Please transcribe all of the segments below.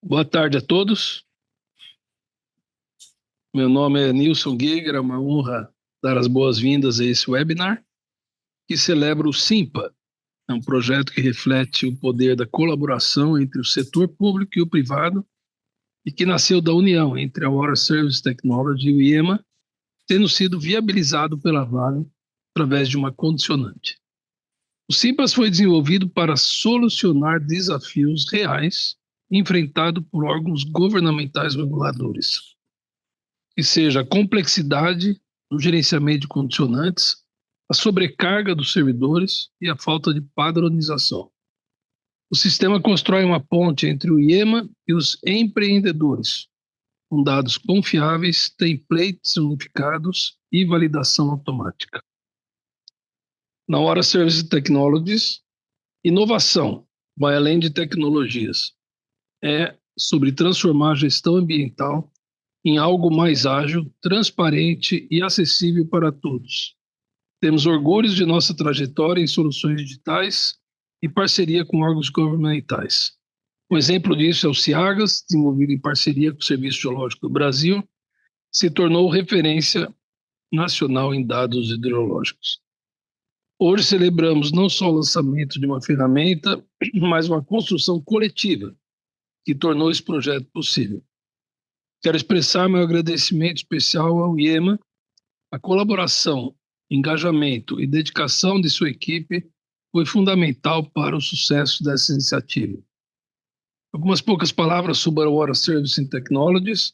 Boa tarde a todos. Meu nome é Nilson Giger, é uma honra dar as boas-vindas a esse webinar que celebra o SIMPA. É um projeto que reflete o poder da colaboração entre o setor público e o privado e que nasceu da união entre a Water Service Technology e o IEMA, tendo sido viabilizado pela Vale através de uma condicionante. O SIMPAS foi desenvolvido para solucionar desafios reais enfrentados por órgãos governamentais reguladores, que seja a complexidade no gerenciamento de condicionantes, a sobrecarga dos servidores e a falta de padronização. O sistema constrói uma ponte entre o IEMA e os empreendedores, com dados confiáveis, templates unificados e validação automática. Na Water Service Technologies, inovação vai além de tecnologias. É sobre transformar a gestão ambiental em algo mais ágil, transparente e acessível para todos. Temos orgulho de nossa trajetória em soluções digitais e parceria com órgãos governamentais. Um exemplo disso é o CIAGAS, desenvolvido em parceria com o Serviço Geológico do Brasil, se tornou referência nacional em dados hidrológicos. Hoje celebramos não só o lançamento de uma ferramenta, mas uma construção coletiva que tornou esse projeto possível. Quero expressar meu agradecimento especial ao IEMA. A colaboração, engajamento e dedicação de sua equipe foi fundamental para o sucesso dessa iniciativa. Algumas poucas palavras sobre a Water Service Technologies.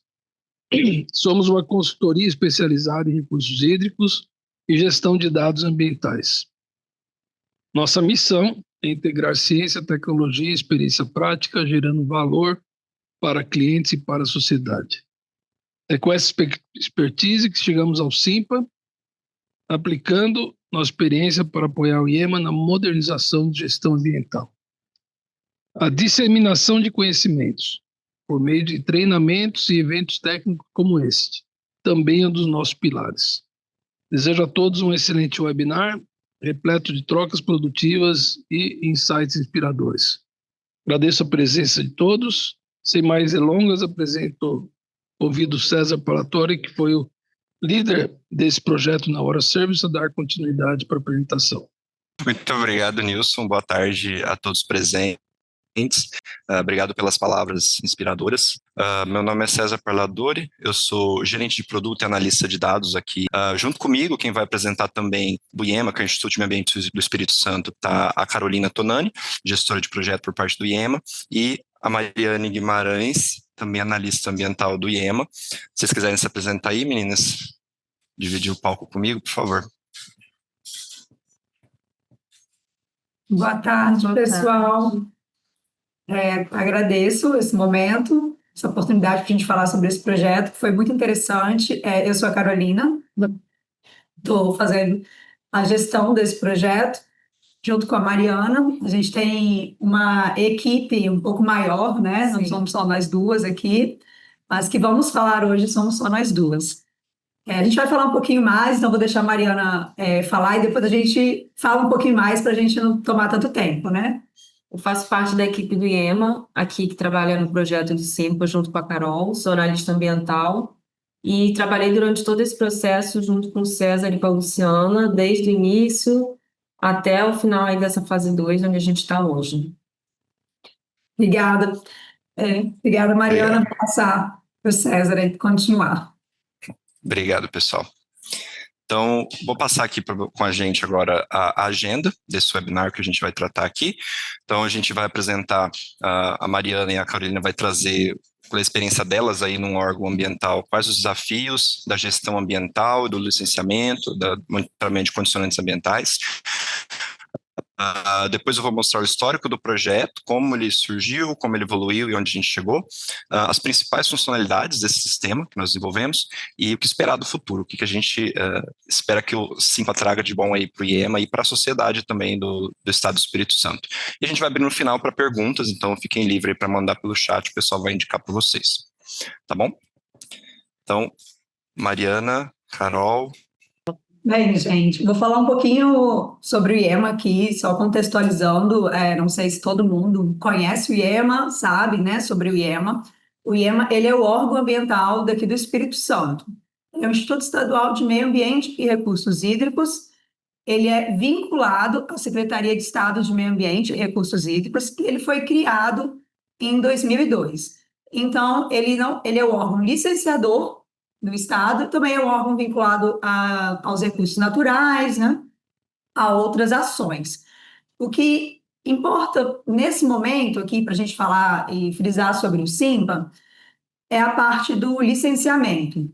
Somos uma consultoria especializada em recursos hídricos e gestão de dados ambientais. Nossa missão é integrar ciência, tecnologia e experiência prática, gerando valor para clientes e para a sociedade. É com essa expertise que chegamos ao SIMPA, aplicando nossa experiência para apoiar o IEMA na modernização de gestão ambiental. A disseminação de conhecimentos, por meio de treinamentos e eventos técnicos como este, também é um dos nossos pilares. Desejo a todos um excelente webinar, repleto de trocas produtivas e insights inspiradores. Agradeço a presença de todos. Sem mais delongas, convido César Palatori, que foi o líder desse projeto na Water Service, a dar continuidade para a apresentação. Muito obrigado, Nilson. Boa tarde a todos presentes. Obrigado pelas palavras inspiradoras. Meu nome é César Parladori, eu sou gerente de produto e analista de dados aqui. Junto comigo, quem vai apresentar também o IEMA, que é o Instituto de Meio Ambiente do Espírito Santo, está a Carolina Tonani, gestora de projeto por parte do IEMA, e a Mariane Guimarães, também analista ambiental do IEMA. Se vocês quiserem se apresentar aí, meninas, dividir o palco comigo, por favor. Boa tarde, pessoal. Agradeço esse momento, essa oportunidade para a gente falar sobre esse projeto, que foi muito interessante. Eu sou a Carolina, estou fazendo a gestão desse projeto, junto com a Mariana. A gente tem uma equipe um pouco maior, né? Não somos só nós duas aqui, mas que vamos falar hoje somos só nós duas. A gente vai falar um pouquinho mais, então vou deixar a Mariana falar e depois a gente fala um pouquinho mais para a gente não tomar tanto tempo, né? Eu faço parte da equipe do IEMA, aqui que trabalha no projeto de SIMPA junto com a Carol, sou analista ambiental e trabalhei durante todo esse processo junto com o César e com a Luciana, desde o início até o final aí dessa fase 2, onde a gente está hoje. Obrigada. Obrigada, Mariana, por passar para o César e continuar. Obrigado, pessoal. Então, vou passar aqui com a gente agora a agenda desse webinar que a gente vai tratar aqui. Então, a gente vai apresentar, a Mariana e a Carolina vai trazer, pela experiência delas aí num órgão ambiental, quais os desafios da gestão ambiental, do licenciamento, do monitoramento de condicionantes ambientais. Depois eu vou mostrar o histórico do projeto, como ele surgiu, como ele evoluiu e onde a gente chegou, as principais funcionalidades desse sistema que nós desenvolvemos e o que esperar do futuro, o que a gente espera que o SIMPA traga de bom aí para o IEMA e para a sociedade também do Estado do Espírito Santo. E a gente vai abrir no final para perguntas, então fiquem livres para mandar pelo chat, o pessoal vai indicar para vocês, tá bom? Então, Mariana, Carol... Bem, gente, vou falar um pouquinho sobre o IEMA aqui, só contextualizando. Não sei se todo mundo conhece o IEMA, sabe, né, sobre o IEMA. O IEMA, ele é o órgão ambiental daqui do Espírito Santo. É o Instituto Estadual de Meio Ambiente e Recursos Hídricos. Ele é vinculado à Secretaria de Estado de Meio Ambiente e Recursos Hídricos, e ele foi criado em 2002. Então, ele é o órgão licenciador do Estado, também é um órgão vinculado aos recursos naturais, né, a outras ações. O que importa nesse momento aqui, para a gente falar e frisar sobre o SIMPA, é a parte do licenciamento.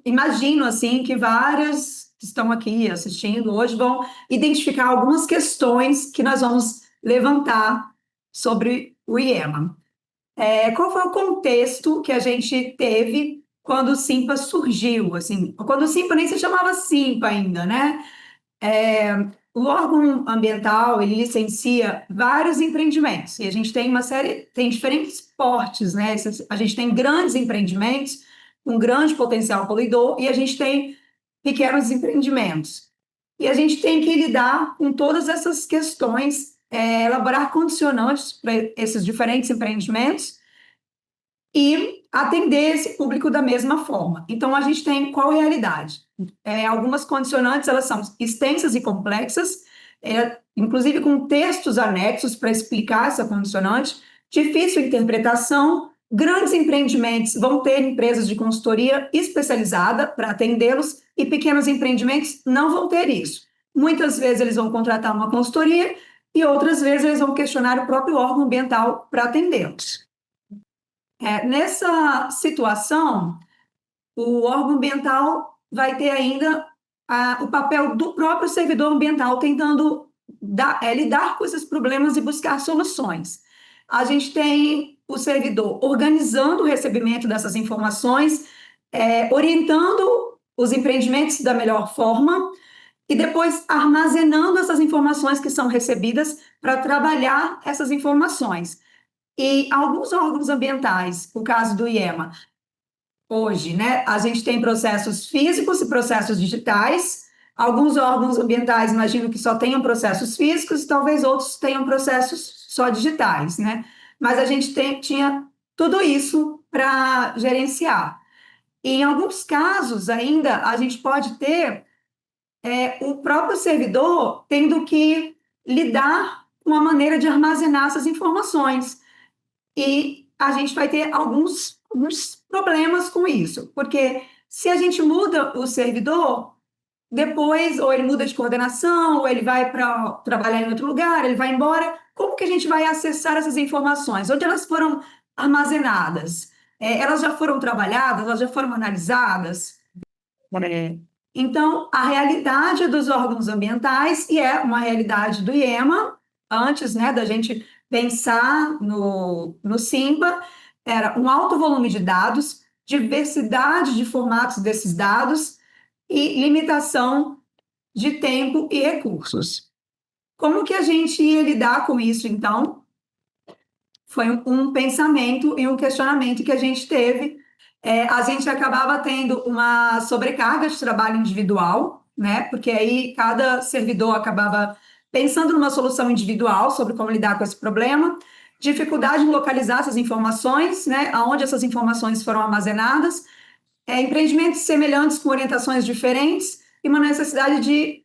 Imagino assim que várias que estão aqui assistindo hoje vão identificar algumas questões que nós vamos levantar sobre o IEMA. Qual foi o contexto que a gente teve quando o SIMPA surgiu? Assim, quando o SIMPA nem se chamava SIMPA ainda, né? O órgão ambiental, ele licencia vários empreendimentos, e a gente tem tem diferentes portes, né? A gente tem grandes empreendimentos com grande potencial poluidor, e a gente tem pequenos empreendimentos. E a gente tem que lidar com todas essas questões, elaborar condicionantes para esses diferentes empreendimentos e atender esse público da mesma forma. Então, a gente tem qual realidade? Algumas condicionantes, elas são extensas e complexas, inclusive com textos anexos para explicar essa condicionante, difícil interpretação. Grandes empreendimentos vão ter empresas de consultoria especializada para atendê-los, e pequenos empreendimentos não vão ter isso. Muitas vezes eles vão contratar uma consultoria e outras vezes eles vão questionar o próprio órgão ambiental para atendê-los. Nessa situação, o órgão ambiental vai ter ainda o papel do próprio servidor ambiental, tentando lidar com esses problemas e buscar soluções. A gente tem o servidor organizando o recebimento dessas informações, orientando os empreendimentos da melhor forma e depois armazenando essas informações que são recebidas para trabalhar essas informações. E alguns órgãos ambientais, o caso do IEMA, hoje, né, a gente tem processos físicos e processos digitais. Alguns órgãos ambientais, imagino que só tenham processos físicos, talvez outros tenham processos só digitais, né? Mas a gente tinha tudo isso para gerenciar. E em alguns casos ainda, a gente pode ter o próprio servidor tendo que lidar com a maneira de armazenar essas informações. E a gente vai ter alguns problemas com isso, porque se a gente muda o servidor, depois ou ele muda de coordenação, ou ele vai para trabalhar em outro lugar, ele vai embora, como que a gente vai acessar essas informações? Onde elas foram armazenadas? Elas já foram trabalhadas? Elas já foram analisadas? Então, a realidade dos órgãos ambientais, e é uma realidade do IEMA, antes, né, da gente pensar no SIMPA, era um alto volume de dados, diversidade de formatos desses dados e limitação de tempo e recursos. Como que a gente ia lidar com isso, então? Foi um pensamento e um questionamento que a gente teve. A gente acabava tendo uma sobrecarga de trabalho individual, né? Porque aí cada servidor acabava pensando numa solução individual sobre como lidar com esse problema, dificuldade em localizar essas informações, né? Aonde essas informações foram armazenadas, empreendimentos semelhantes com orientações diferentes e uma necessidade de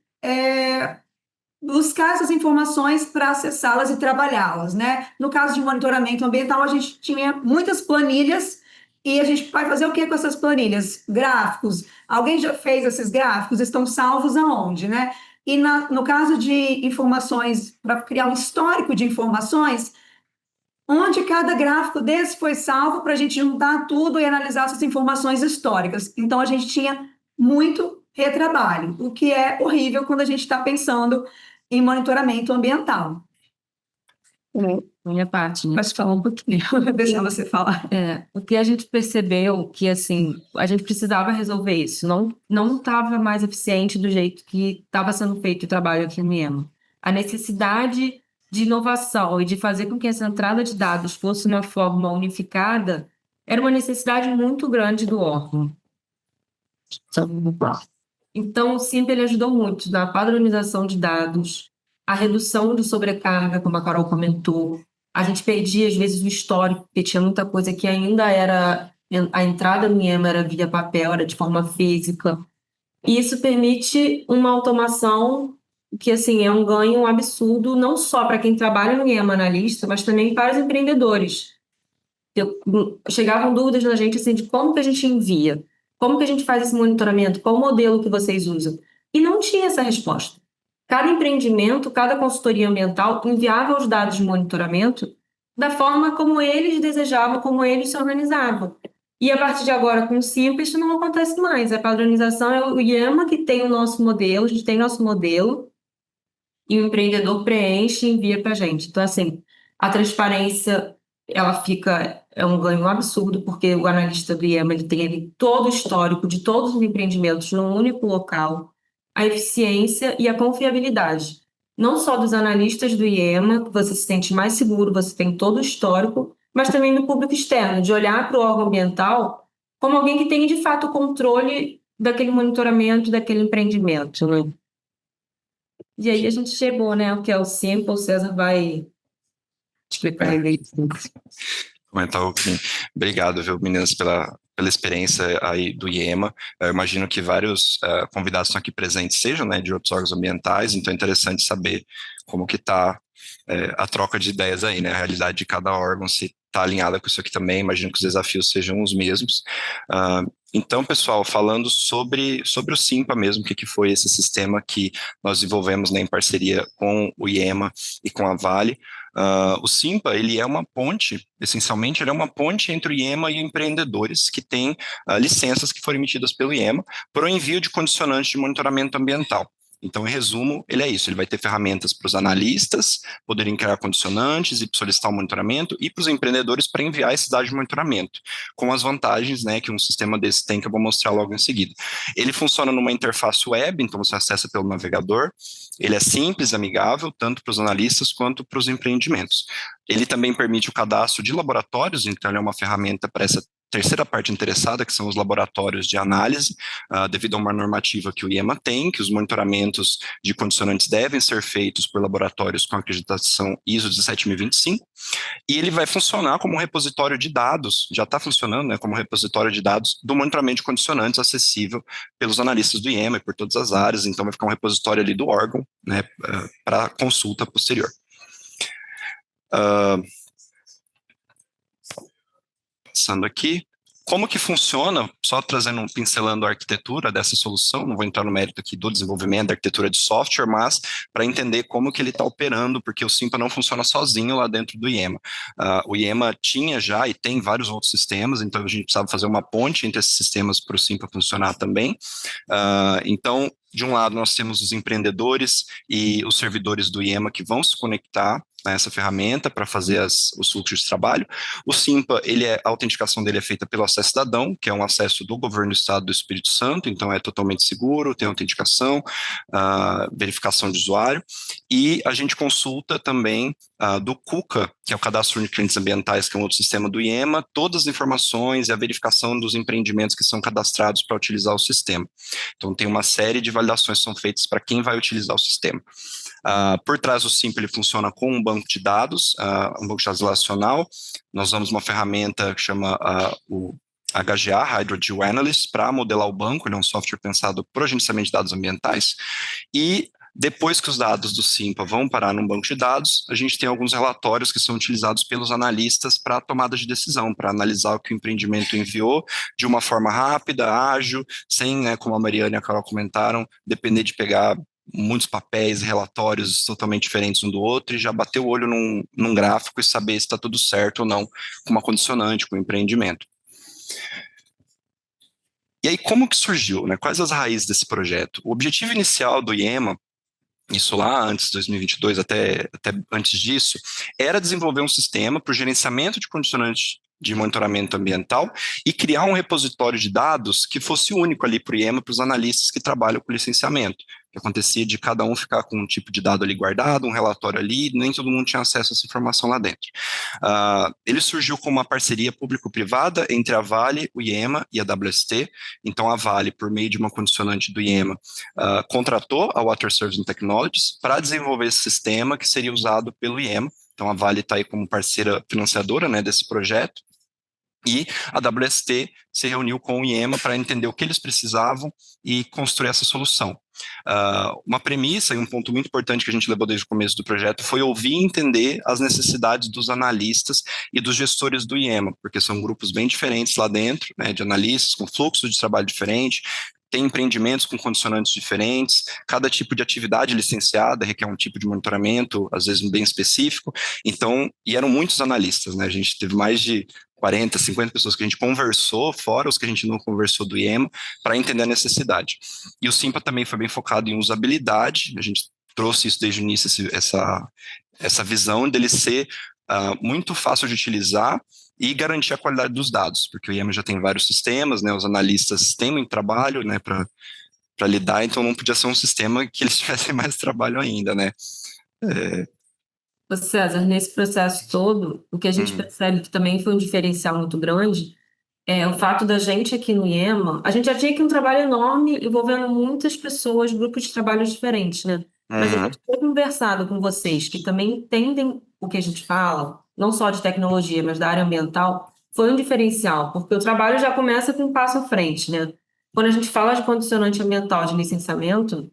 buscar essas informações para acessá-las e trabalhá-las, né? No caso de monitoramento ambiental, a gente tinha muitas planilhas e a gente vai fazer o que com essas planilhas? Gráficos. Alguém já fez esses gráficos? Estão salvos aonde, né? E no caso de informações, para criar um histórico de informações, onde cada gráfico desse foi salvo para a gente juntar tudo e analisar essas informações históricas. Então, a gente tinha muito retrabalho, o que é horrível quando a gente está pensando em monitoramento ambiental. Minha parte, né? Pode falar um pouquinho, vou deixar você falar. O que a gente percebeu que, assim, a gente precisava resolver isso. Não estava mais eficiente do jeito que estava sendo feito o trabalho aqui no IEMA. A necessidade de inovação e de fazer com que essa entrada de dados fosse de uma forma unificada era uma necessidade muito grande do órgão. Então, o SIMP ele ajudou muito na padronização de dados, a redução de sobrecarga, como a Carol comentou. A gente perdia, às vezes, o histórico, porque tinha muita coisa que ainda era... A entrada no IEMA era via papel, era de forma física. E isso permite uma automação que, assim, é um ganho absurdo, não só para quem trabalha no IEMA analista, mas também para os empreendedores. Chegavam dúvidas na gente, assim, de como que a gente envia, como que a gente faz esse monitoramento, qual o modelo que vocês usam. E não tinha essa resposta. Cada empreendimento, cada consultoria ambiental enviava os dados de monitoramento da forma como eles desejavam, como eles se organizavam. E a partir de agora, com o Simples, isso não acontece mais. A padronização é o IEMA que tem o nosso modelo, a gente tem nosso modelo, e o empreendedor preenche e envia para a gente. Então, assim, a transparência, ela fica... É um ganho absurdo, porque o analista do IEMA ele tem ali todo o histórico de todos os empreendimentos num único local, a eficiência e a confiabilidade. Não só dos analistas do IEMA, que você se sente mais seguro, você tem todo o histórico, mas também do público externo, de olhar para o órgão ambiental como alguém que tem, de fato, o controle daquele monitoramento, daquele empreendimento, né? E aí a gente chegou, né, o que é o SIMP, o César vai explicar aí. Comentar um pouquinho. Obrigado, viu, meninas, pela experiência aí do IEMA. Eu imagino que vários convidados estão aqui presentes, sejam, né, de outros órgãos ambientais, então é interessante saber como que está a troca de ideias aí, né, a realidade de cada órgão, se está alinhada com isso aqui também. Imagino que os desafios sejam os mesmos. Então, pessoal, falando sobre o SIMPA mesmo, o que foi esse sistema que nós desenvolvemos, né, em parceria com o IEMA e com a Vale. O SIMPA, ele é uma ponte, essencialmente, ele é uma ponte entre o IEMA e empreendedores que têm licenças que foram emitidas pelo IEMA para o envio de condicionantes de monitoramento ambiental. Então, em resumo, ele é isso, ele vai ter ferramentas para os analistas poderem criar condicionantes e solicitar o monitoramento, e para os empreendedores para enviar esses dados de monitoramento, com as vantagens, né, que um sistema desse tem, que eu vou mostrar logo em seguida. Ele funciona numa interface web, então você acessa pelo navegador, ele é simples, amigável, tanto para os analistas quanto para os empreendimentos. Ele também permite o cadastro de laboratórios, então ele é uma ferramenta para essa terceira parte interessada, que são os laboratórios de análise, devido a uma normativa que o IEMA tem, que os monitoramentos de condicionantes devem ser feitos por laboratórios com acreditação ISO 17025, e ele vai funcionar como um repositório de dados, já está funcionando, né, como repositório de dados do monitoramento de condicionantes acessível pelos analistas do IEMA e por todas as áreas, então vai ficar um repositório ali do órgão, né, para consulta posterior. Passando aqui, como que funciona, só trazendo, pincelando a arquitetura dessa solução, não vou entrar no mérito aqui do desenvolvimento, da arquitetura de software, mas para entender como que ele está operando, porque o SIMPA não funciona sozinho lá dentro do IEMA. O IEMA tinha já e tem vários outros sistemas, então a gente precisava fazer uma ponte entre esses sistemas para o SIMPA funcionar também. Então, de um lado, nós temos os empreendedores e os servidores do IEMA que vão se conectar a essa ferramenta para fazer os fluxos de trabalho. O SIMPA, a autenticação dele é feita pelo acesso cidadão, que é um acesso do governo do estado do Espírito Santo, então é totalmente seguro, tem autenticação, verificação de usuário, e a gente consulta também do CUCA, que é o Cadastro Único de Clientes Ambientais, que é um outro sistema do IEMA, todas as informações e a verificação dos empreendimentos que são cadastrados para utilizar o sistema. Então tem uma série de validações que são feitas para quem vai utilizar o sistema. Por trás do SIMPA, ele funciona com um banco de dados, um banco de dados relacional. Nós usamos uma ferramenta que chama o HGA, Hydro Analyst, para modelar o banco. Ele é um software pensado para o gerenciamento de dados ambientais. E depois que os dados do SIMPA vão parar num banco de dados, a gente tem alguns relatórios que são utilizados pelos analistas para a tomada de decisão, para analisar o que o empreendimento enviou de uma forma rápida, ágil, sem, né, como a Mariana e a Carol comentaram, depender de pegar muitos papéis, relatórios totalmente diferentes um do outro, e já bater o olho num gráfico e saber se está tudo certo ou não com uma condicionante, com o empreendimento. E aí, como que surgiu, né? Quais as raízes desse projeto? O objetivo inicial do IEMA, isso lá antes de 2022, até antes disso, era desenvolver um sistema para o gerenciamento de condicionantes de monitoramento ambiental e criar um repositório de dados que fosse único ali para o IEMA, para os analistas que trabalham com licenciamento. que acontecia de cada um ficar com um tipo de dado ali guardado, um relatório ali, nem todo mundo tinha acesso a essa informação lá dentro. Ele surgiu como uma parceria público-privada entre a Vale, o IEMA e a WST. Então, a Vale, por meio de uma condicionante do IEMA, contratou a Water Services Technologies para desenvolver esse sistema que seria usado pelo IEMA. Então, a Vale está aí como parceira financiadora, né, desse projeto. E a WST se reuniu com o IEMA para entender o que eles precisavam e construir essa solução. Uma premissa e um ponto muito importante que a gente levou desde o começo do projeto foi ouvir e entender as necessidades dos analistas e dos gestores do IEMA, porque são grupos bem diferentes lá dentro, né, de analistas com fluxo de trabalho diferente, tem empreendimentos com condicionantes diferentes, cada tipo de atividade licenciada requer um tipo de monitoramento, às vezes bem específico, então, e eram muitos analistas, né, a gente teve mais de 40, 50 pessoas que a gente conversou, fora os que a gente não conversou do IEMA, para entender a necessidade. E o Simpa também foi bem focado em usabilidade, a gente trouxe isso desde o início, essa visão dele ser muito fácil de utilizar e garantir a qualidade dos dados, porque o IEMA já tem vários sistemas, né, os analistas têm muito trabalho, né, para lidar, então não podia ser um sistema que eles tivessem mais trabalho ainda, né. Ô, César, nesse processo todo, o que a gente percebe que também foi um diferencial muito grande é o fato da gente aqui no IEMA, a gente já tinha aqui um trabalho enorme envolvendo muitas pessoas, grupos de trabalho diferentes, né? Mas a gente foi conversado com vocês que também entendem o que a gente fala, não só de tecnologia, mas da área ambiental, foi um diferencial, porque o trabalho já começa com um passo à frente, né? Quando a gente fala de condicionante ambiental de licenciamento,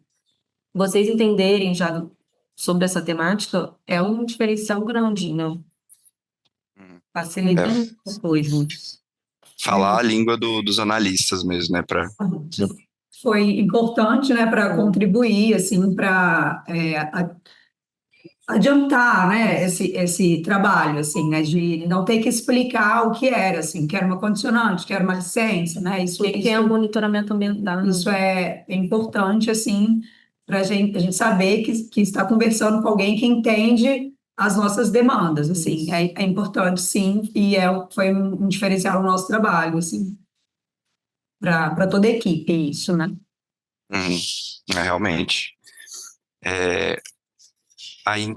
vocês entenderem já sobre essa temática é um diferencial grande, né? Facilita as coisas. Falar a língua dos analistas mesmo, né, para... Foi importante, né, para contribuir, assim, para adiantar, né, esse trabalho, assim, né, de não ter que explicar o que era, assim, que era uma condicionante, que era uma licença, né, isso que é o monitoramento ambiental. Isso é importante, assim, para a gente saber que está conversando com alguém que entende as nossas demandas, assim, é importante, sim, e foi um diferencial no nosso trabalho, assim, para toda a equipe, isso, né? Realmente. Aí,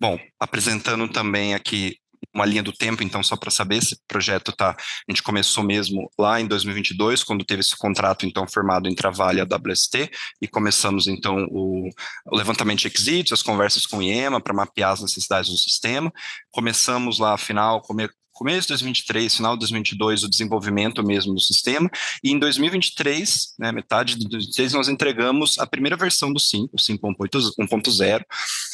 bom, apresentando também aqui uma linha do tempo, então, só para saber, esse projeto a gente começou mesmo lá em 2022, quando teve esse contrato, então, firmado entre a Vale e a WST, e começamos, então, o levantamento de requisitos, as conversas com o IEMA para mapear as necessidades do sistema. Começamos lá, começo de 2023, final de 2022, o desenvolvimento mesmo do sistema, e em 2023, né, metade de 2023, nós entregamos a primeira versão do Simpa, o Simpa 1.0,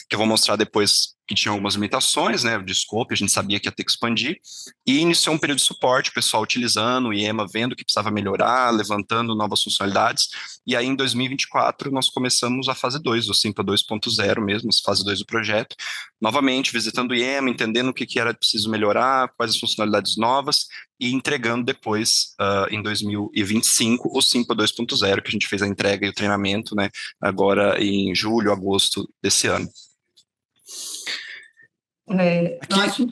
que eu vou mostrar depois que tinha algumas limitações, né, de scope, a gente sabia que ia ter que expandir, e iniciou um período de suporte, o pessoal utilizando, o IEMA vendo que precisava melhorar, levantando novas funcionalidades, e aí em 2024 nós começamos a fase 2, o Simpa 2.0 mesmo, a fase 2 do projeto, novamente visitando o IEMA, entendendo o que era preciso melhorar, quais as funcionalidades novas, e entregando depois, em 2025, o Simpa 2.0, que a gente fez a entrega e o treinamento, né, agora em julho, agosto desse ano. Eu acho,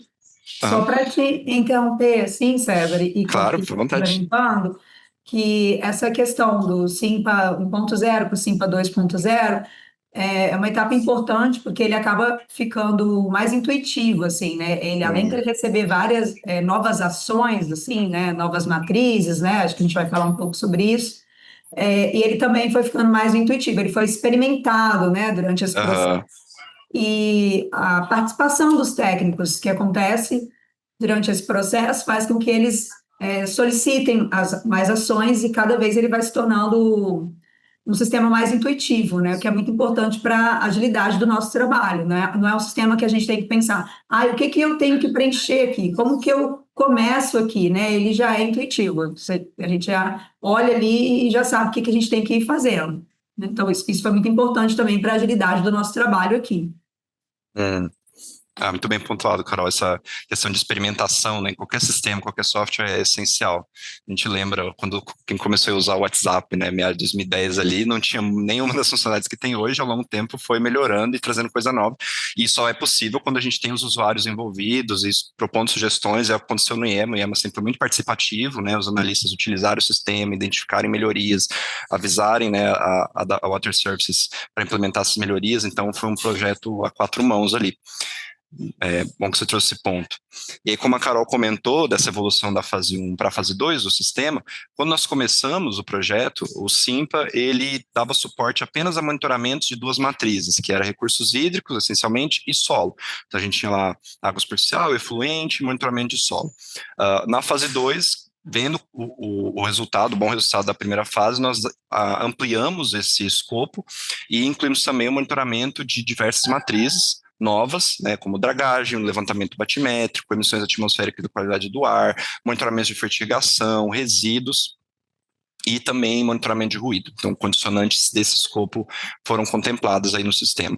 só para te interromper, assim, César, e claro, por vontade. Que essa questão do Simpa 1.0 para o Simpa 2.0 é uma etapa importante, porque ele acaba ficando mais intuitivo, assim, né? Ele, além de receber várias novas ações, assim, né? Novas matrizes, né? Acho que a gente vai falar um pouco sobre isso. E ele também foi ficando mais intuitivo, ele foi experimentado, né? Durante esse processo. E a participação dos técnicos que acontece durante esse processo faz com que eles solicitem mais ações e cada vez ele vai se tornando um sistema mais intuitivo, né? O que é muito importante para a agilidade do nosso trabalho, né? Não é um sistema que a gente tem que pensar, o que eu tenho que preencher aqui? Como que eu começo aqui, né? Ele já é intuitivo, a gente já olha ali e já sabe o que a gente tem que ir fazendo. Então, isso foi muito importante também para a agilidade do nosso trabalho aqui. Muito bem pontuado, Carol. Essa questão de experimentação, né, em qualquer sistema, qualquer software é essencial. A gente lembra quando quem começou a usar o WhatsApp, né, meados de 2010 ali, não tinha nenhuma das funcionalidades que tem hoje, ao longo do tempo foi melhorando e trazendo coisa nova. E só é possível quando a gente tem os usuários envolvidos e propondo sugestões. É o que aconteceu no IEMA. O IEMA sempre foi muito participativo, né, os analistas utilizaram o sistema, identificarem melhorias, avisarem, né, a Water Services para implementar essas melhorias. Então, foi um projeto a 4 mãos ali. É bom que você trouxe esse ponto. E aí, como a Carol comentou dessa evolução da fase 1 para a fase 2 do sistema, quando nós começamos o projeto, o SIMPA, ele dava suporte apenas a monitoramentos de 2 matrizes, que era recursos hídricos, essencialmente, e solo. Então, a gente tinha lá água superficial, efluente, monitoramento de solo. Na fase 2, vendo o resultado, o bom resultado da primeira fase, nós ampliamos esse escopo e incluímos também o monitoramento de diversas matrizes novas, né, como dragagem, levantamento batimétrico, emissões atmosféricas da qualidade do ar, monitoramento de fertigação, resíduos e também monitoramento de ruído. Então, condicionantes desse escopo foram contemplados aí no sistema.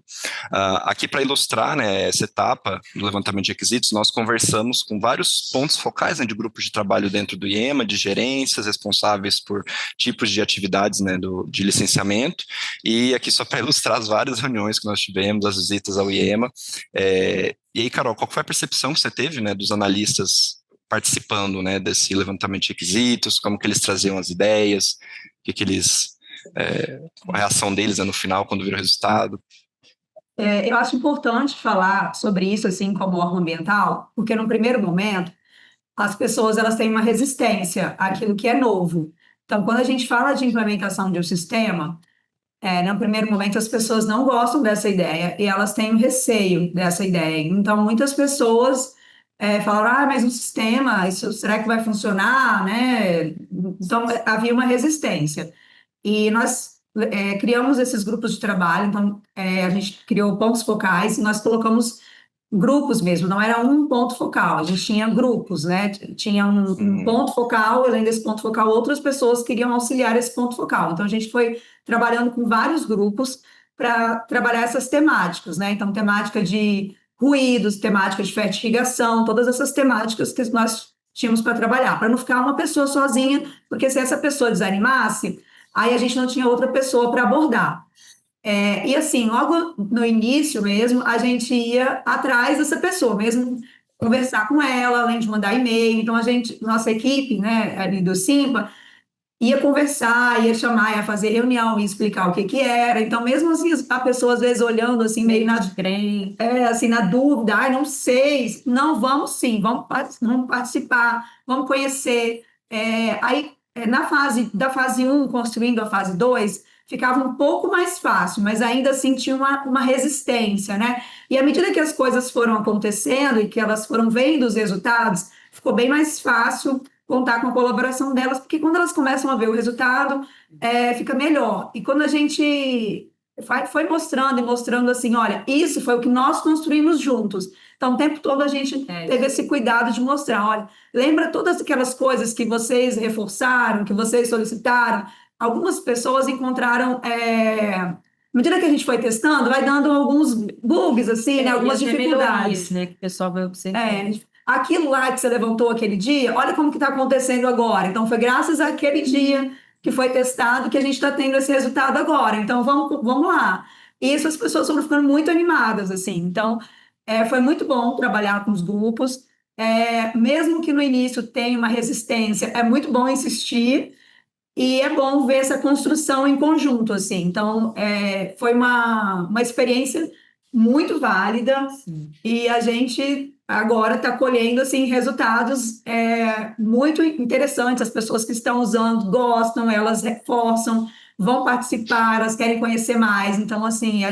Aqui, para ilustrar, né, essa etapa do levantamento de requisitos, nós conversamos com vários pontos focais, né, de grupos de trabalho dentro do IEMA, de gerências responsáveis por tipos de atividades, né, de licenciamento, e aqui só para ilustrar as várias reuniões que nós tivemos, as visitas ao IEMA. E aí, Carol, qual foi a percepção que você teve, né, dos analistas participando, né, desse levantamento de requisitos, como que eles traziam as ideias, a reação deles, né, no final, quando viram o resultado? Eu acho importante falar sobre isso, assim, como órgão ambiental, porque no primeiro momento, as pessoas elas têm uma resistência àquilo que é novo. Então, quando a gente fala de implementação de um sistema, no primeiro momento as pessoas não gostam dessa ideia e elas têm um receio dessa ideia. Então, muitas pessoas falaram, mas um sistema, isso, será que vai funcionar, né? Então, havia uma resistência. E nós criamos esses grupos de trabalho, então a gente criou pontos focais e nós colocamos grupos mesmo, não era um ponto focal, a gente tinha grupos, né? Tinha um ponto focal, além desse ponto focal, outras pessoas queriam auxiliar esse ponto focal. Então, a gente foi trabalhando com vários grupos para trabalhar essas temáticas, né? Então, temática de ruídos, temática de fertirrigação, todas essas temáticas que nós tínhamos para trabalhar, para não ficar uma pessoa sozinha, porque se essa pessoa desanimasse, aí a gente não tinha outra pessoa para abordar. E assim, logo no início mesmo, a gente ia atrás dessa pessoa, mesmo conversar com ela, além de mandar e-mail. Então, nossa equipe, né, ali do Simpa, ia conversar, ia chamar, ia fazer reunião, ia explicar o que que era. Então, mesmo assim, a pessoa às vezes olhando assim, meio assim, na dúvida, não sei, não, vamos sim, vamos participar, vamos conhecer. Da fase 1, construindo a fase 2, ficava um pouco mais fácil, mas ainda assim tinha uma resistência, né? E à medida que as coisas foram acontecendo e que elas foram vendo os resultados, ficou bem mais fácil contar com a colaboração delas, porque quando elas começam a ver o resultado, fica melhor. E quando a gente foi mostrando e mostrando assim, olha, isso foi o que nós construímos juntos. Então, o tempo todo a gente teve esse cuidado de mostrar, olha, lembra todas aquelas coisas que vocês reforçaram, que vocês solicitaram? Algumas pessoas encontraram, à medida que a gente foi testando, vai dando alguns bugs, assim, né, algumas dificuldades. Né, que o pessoal vai observar. Aquilo lá que você levantou aquele dia, olha como que está acontecendo agora. Então, foi graças àquele dia que foi testado que a gente está tendo esse resultado agora. Então, vamos lá. E isso as pessoas foram ficando muito animadas, assim. Então, foi muito bom trabalhar com os grupos. Mesmo que no início tenha uma resistência, é muito bom insistir e é bom ver essa construção em conjunto, assim. Então, foi uma experiência muito válida. Sim. E a gente agora está colhendo assim, resultados muito interessantes. As pessoas que estão usando gostam, elas reforçam, vão participar, elas querem conhecer mais. Então, assim,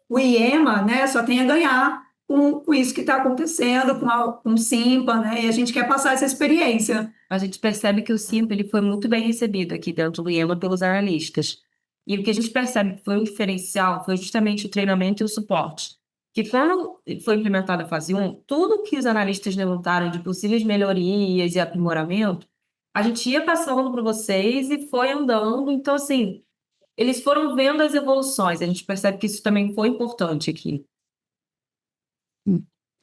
o IEMA, né, só tem a ganhar com isso que está acontecendo, com o Simpa, né, e a gente quer passar essa experiência. A gente percebe que o Simpa ele foi muito bem recebido aqui dentro do IEMA pelos analistas. E o que a gente percebe que foi um diferencial foi justamente o treinamento e o suporte. Que quando foi implementada a fase 1, tudo que os analistas levantaram de possíveis melhorias e aprimoramento, a gente ia passando para vocês e foi andando. Então, assim, eles foram vendo as evoluções. A gente percebe que isso também foi importante aqui.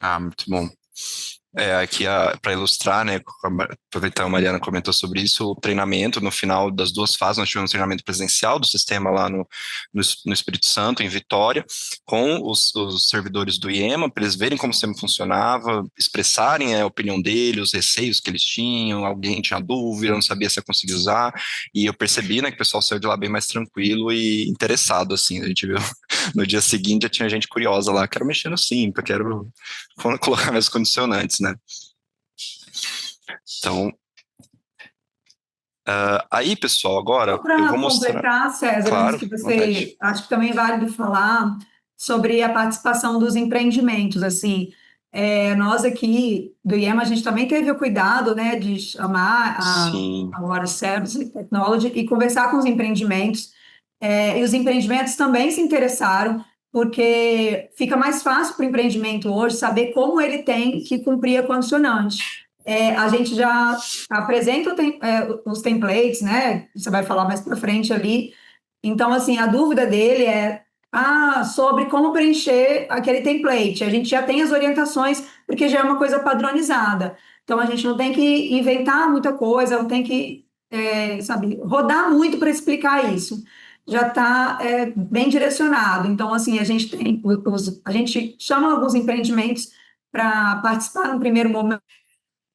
Ah, muito bom. Aqui para ilustrar, né, aproveitar a Mariana comentou sobre isso, o treinamento no final das duas fases, nós tivemos um treinamento presencial do sistema lá no Espírito Santo, em Vitória, com os servidores do IEMA, para eles verem como o sistema funcionava, expressarem a opinião deles, os receios que eles tinham, alguém tinha dúvida, não sabia se ia conseguir usar, e eu percebi, né, que o pessoal saiu de lá bem mais tranquilo e interessado, assim, a gente viu, no dia seguinte já tinha gente curiosa lá, quero mexer no Simpa, quero colocar mais condicionantes, né? Então, aí, pessoal, agora eu vou mostrar. Para completar, César, Claro, antes que vontade. você, acho que também é válido falar sobre a participação dos empreendimentos, assim, nós aqui do IEMA, a gente também teve o cuidado, né, de chamar Sim, a Water Service Technology e conversar com os empreendimentos, e os empreendimentos também se interessaram, porque fica mais fácil para o empreendimento hoje saber como ele tem que cumprir a condicionante. A gente já apresenta os templates, né? Você vai falar mais para frente ali. Então, assim, a dúvida dele é sobre como preencher aquele template. A gente já tem as orientações, porque já é uma coisa padronizada. Então, a gente não tem que inventar muita coisa, não tem que, sabe, rodar muito para explicar isso. Já está bem direcionado. Então, assim, a gente tem a gente chama alguns empreendimentos para participar no primeiro momento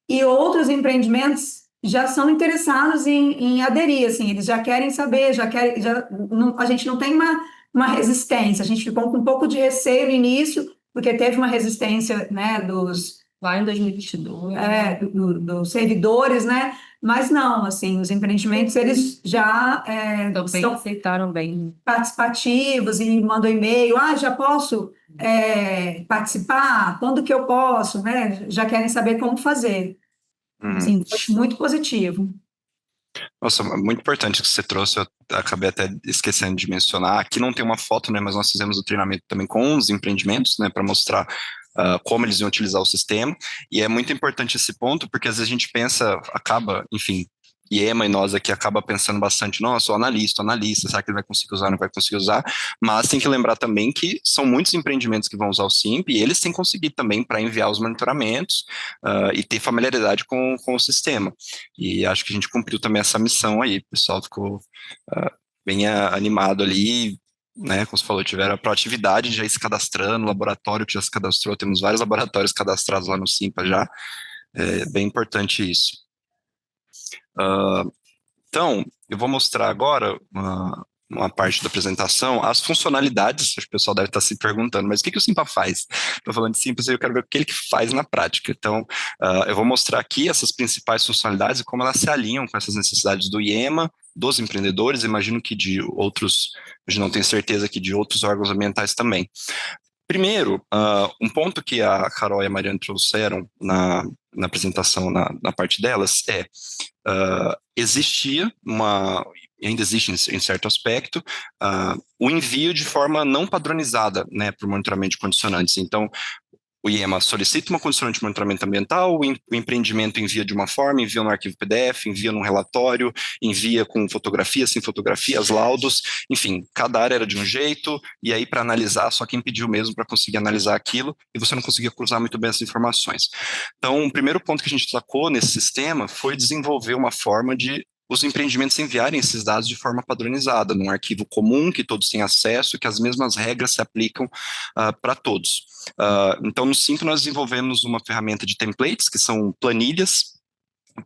e outros empreendimentos já são interessados em aderir, assim, eles já querem saber, a gente não tem uma resistência, a gente ficou com um pouco de receio no início, porque teve uma resistência, né, Lá em 2022. Dos servidores, né, mas não, assim, os empreendimentos, eles já Também estão aceitaram bem. participativos e mandam e-mail, já posso participar? Quando que eu posso, né? Já querem saber como fazer. Sim, foi muito positivo. Nossa, muito importante que você trouxe, eu acabei até esquecendo de mencionar, aqui não tem uma foto, né, mas nós fizemos o treinamento também com os empreendimentos, né, para mostrar como eles iam utilizar o sistema, e é muito importante esse ponto, porque às vezes a gente pensa, acaba, enfim, IEMA e nós aqui acaba pensando bastante, nossa, sou analista, será que ele vai conseguir usar, não vai conseguir usar, mas tem que lembrar também que são muitos empreendimentos que vão usar o SIMP e eles têm que conseguir também para enviar os monitoramentos e ter familiaridade com o sistema. E acho que a gente cumpriu também essa missão aí, o pessoal ficou bem animado ali, né, como você falou, tiveram a proatividade de já ir se cadastrando, laboratório que já se cadastrou, temos vários laboratórios cadastrados lá no Simpa já, é bem importante isso. Então, eu vou mostrar agora uma parte da apresentação, as funcionalidades, acho que o pessoal deve estar se perguntando, mas o que o Simpa faz? Estou falando de Simpa, eu quero ver o que ele faz na prática. Então, eu vou mostrar aqui essas principais funcionalidades e como elas se alinham com essas necessidades do IEMA, dos empreendedores, imagino que de outros, a gente não tem certeza que de outros órgãos ambientais também. Primeiro, um ponto que a Carol e a Mariana trouxeram na apresentação, na parte delas, existia ainda existe em certo aspecto, o envio de forma não padronizada, né, para o monitoramento de condicionantes. Então, o IEMA solicita uma condicionante de monitoramento ambiental, o empreendimento envia de uma forma, envia no arquivo PDF, envia num relatório, envia com fotografia, sem fotografias, laudos, enfim, cada área era de um jeito, e aí para analisar, só quem pediu mesmo para conseguir analisar aquilo, e você não conseguia cruzar muito bem essas informações. Então, o primeiro ponto que a gente sacou nesse sistema foi desenvolver uma forma de os empreendimentos enviarem esses dados de forma padronizada, num arquivo comum que todos têm acesso e que as mesmas regras se aplicam para todos. Então, no Simpa, nós desenvolvemos uma ferramenta de templates, que são planilhas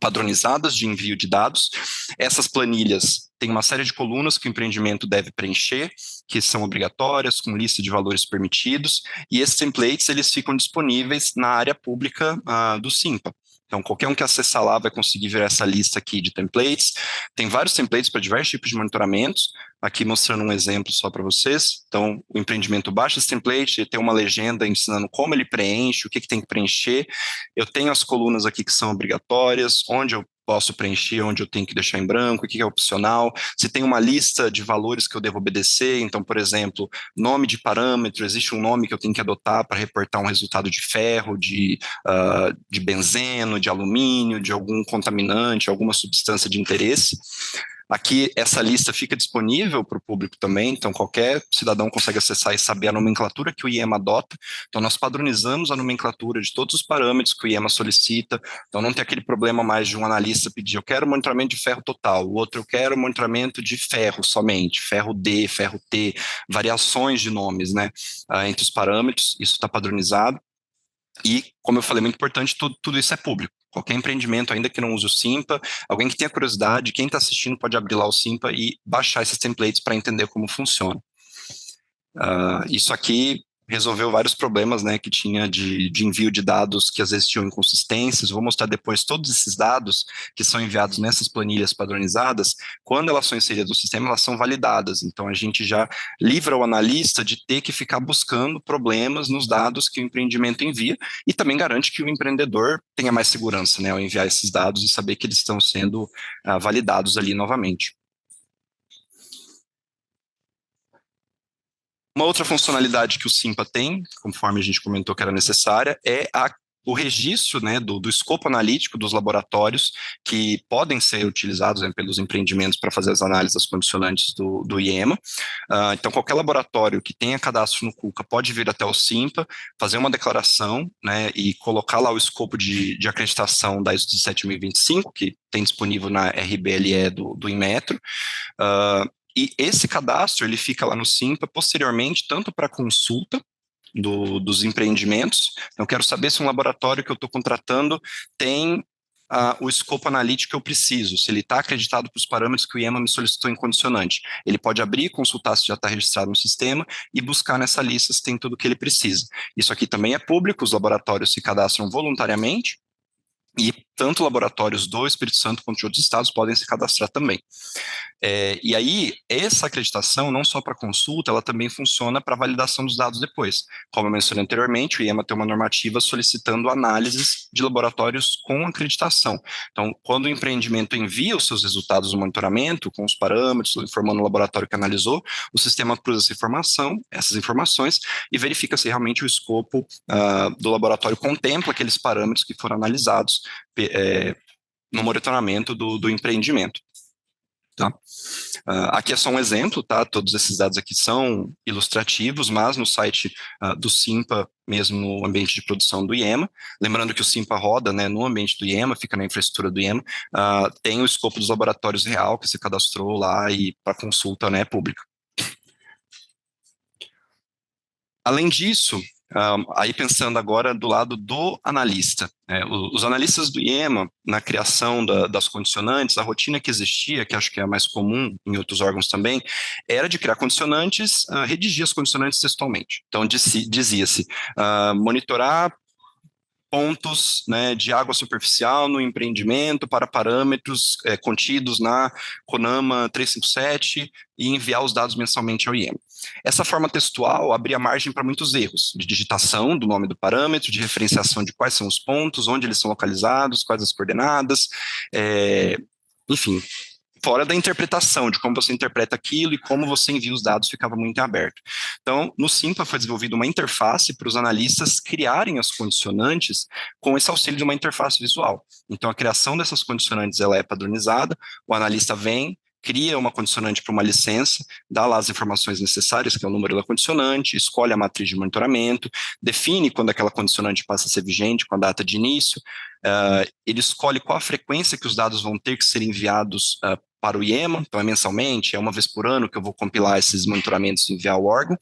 padronizadas de envio de dados. Essas planilhas têm uma série de colunas que o empreendimento deve preencher, que são obrigatórias, com lista de valores permitidos, e esses templates eles ficam disponíveis na área pública do Simpa. Então, qualquer um que acessar lá vai conseguir ver essa lista aqui de templates. Tem vários templates para diversos tipos de monitoramentos. Aqui mostrando um exemplo só para vocês. Então, o empreendimento baixa esse template, tem uma legenda ensinando como ele preenche, o que tem que preencher. Eu tenho as colunas aqui que são obrigatórias, onde eu posso preencher, onde eu tenho que deixar em branco, o que é opcional, se tem uma lista de valores que eu devo obedecer, então, por exemplo, nome de parâmetro, existe um nome que eu tenho que adotar para reportar um resultado de ferro, de benzeno, de alumínio, de algum contaminante, alguma substância de interesse. Aqui, essa lista fica disponível para o público também, então qualquer cidadão consegue acessar e saber a nomenclatura que o IEMA adota. Então, nós padronizamos a nomenclatura de todos os parâmetros que o IEMA solicita, então não tem aquele problema mais de um analista pedir, eu quero monitoramento de ferro total, o outro eu quero monitoramento de ferro somente, ferro D, ferro T, variações de nomes, né, entre os parâmetros, isso está padronizado. E, como eu falei, muito importante, tudo isso é público. Qualquer empreendimento, ainda que não use o Simpa, alguém que tenha curiosidade, quem está assistindo pode abrir lá o Simpa e baixar esses templates para entender como funciona. Isso aqui resolveu vários problemas, né, que tinha de envio de dados que às vezes tinham inconsistências. Vou mostrar depois todos esses dados que são enviados nessas planilhas padronizadas, quando elas são inseridas no sistema, elas são validadas. Então, a gente já livra o analista de ter que ficar buscando problemas nos dados que o empreendimento envia e também garante que o empreendedor tenha mais segurança, né, ao enviar esses dados e saber que eles estão sendo validados ali novamente. Uma outra funcionalidade que o Simpa tem, conforme a gente comentou que era necessária, é o registro, né, do escopo analítico dos laboratórios que podem ser utilizados, né, pelos empreendimentos para fazer as análises das condicionantes do IEMA. Então, qualquer laboratório que tenha cadastro no CUCA pode vir até o Simpa, fazer uma declaração, né, e colocar lá o escopo de acreditação da ISO 17025, que tem disponível na RBLE do Inmetro. E esse cadastro, ele fica lá no Simpa, posteriormente, tanto para consulta dos empreendimentos. Então, eu quero saber se um laboratório que eu estou contratando tem o escopo analítico que eu preciso, se ele está acreditado para os parâmetros que o IEMA me solicitou em condicionante. Ele pode abrir, consultar se já está registrado no sistema e buscar nessa lista se tem tudo o que ele precisa. Isso aqui também é público, os laboratórios se cadastram voluntariamente, e tanto laboratórios do Espírito Santo quanto de outros estados podem se cadastrar também. E aí, essa acreditação, não só para consulta, ela também funciona para validação dos dados depois. Como eu mencionei anteriormente, o IEMA tem uma normativa solicitando análises de laboratórios com acreditação. Então, quando o empreendimento envia os seus resultados do monitoramento, com os parâmetros, informando o laboratório que analisou, o sistema cruza essas informações, e verifica se realmente o escopo do laboratório contempla aqueles parâmetros que foram analisados no monitoramento do empreendimento. Tá? Aqui é só um exemplo, tá? Todos esses dados aqui são ilustrativos, mas no site do Simpa, mesmo no ambiente de produção do IEMA, lembrando que o Simpa roda, né, no ambiente do IEMA, fica na infraestrutura do IEMA, tem o escopo dos laboratórios real que se cadastrou lá e para consulta, né, pública. Além disso, aí pensando agora do lado do analista, os analistas do IEMA, na criação das condicionantes, a rotina que existia, que acho que é a mais comum em outros órgãos também, era de criar condicionantes, redigir as condicionantes textualmente. Então, dizia-se, monitorar pontos, né, de água superficial no empreendimento para parâmetros contidos na CONAMA 357 e enviar os dados mensalmente ao IEMA. Essa forma textual abria margem para muitos erros, de digitação do nome do parâmetro, de referenciação de quais são os pontos, onde eles são localizados, quais as coordenadas, enfim, fora da interpretação, de como você interpreta aquilo e como você envia os dados, ficava muito aberto. Então, no Simpa foi desenvolvida uma interface para os analistas criarem as condicionantes com esse auxílio de uma interface visual. Então, a criação dessas condicionantes ela é padronizada, o analista vem, cria uma condicionante para uma licença, dá lá as informações necessárias, que é o número da condicionante, escolhe a matriz de monitoramento, define quando aquela condicionante passa a ser vigente, com a data de início, ele escolhe qual a frequência que os dados vão ter que ser enviados para o IEMA, então é mensalmente, é uma vez por ano que eu vou compilar esses monitoramentos e enviar ao órgão.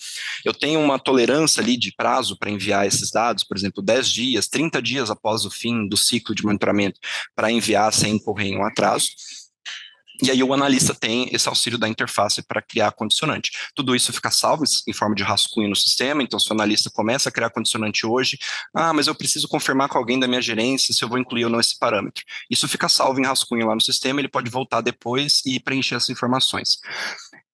Eu tenho uma tolerância ali de prazo para enviar esses dados, por exemplo, 10 dias, 30 dias após o fim do ciclo de monitoramento, para enviar sem incorrer em um atraso. E aí o analista tem esse auxílio da interface para criar condicionante. Tudo isso fica salvo em forma de rascunho no sistema, então se o analista começa a criar condicionante hoje, mas eu preciso confirmar com alguém da minha gerência se eu vou incluir ou não esse parâmetro. Isso fica salvo em rascunho lá no sistema, ele pode voltar depois e preencher essas informações.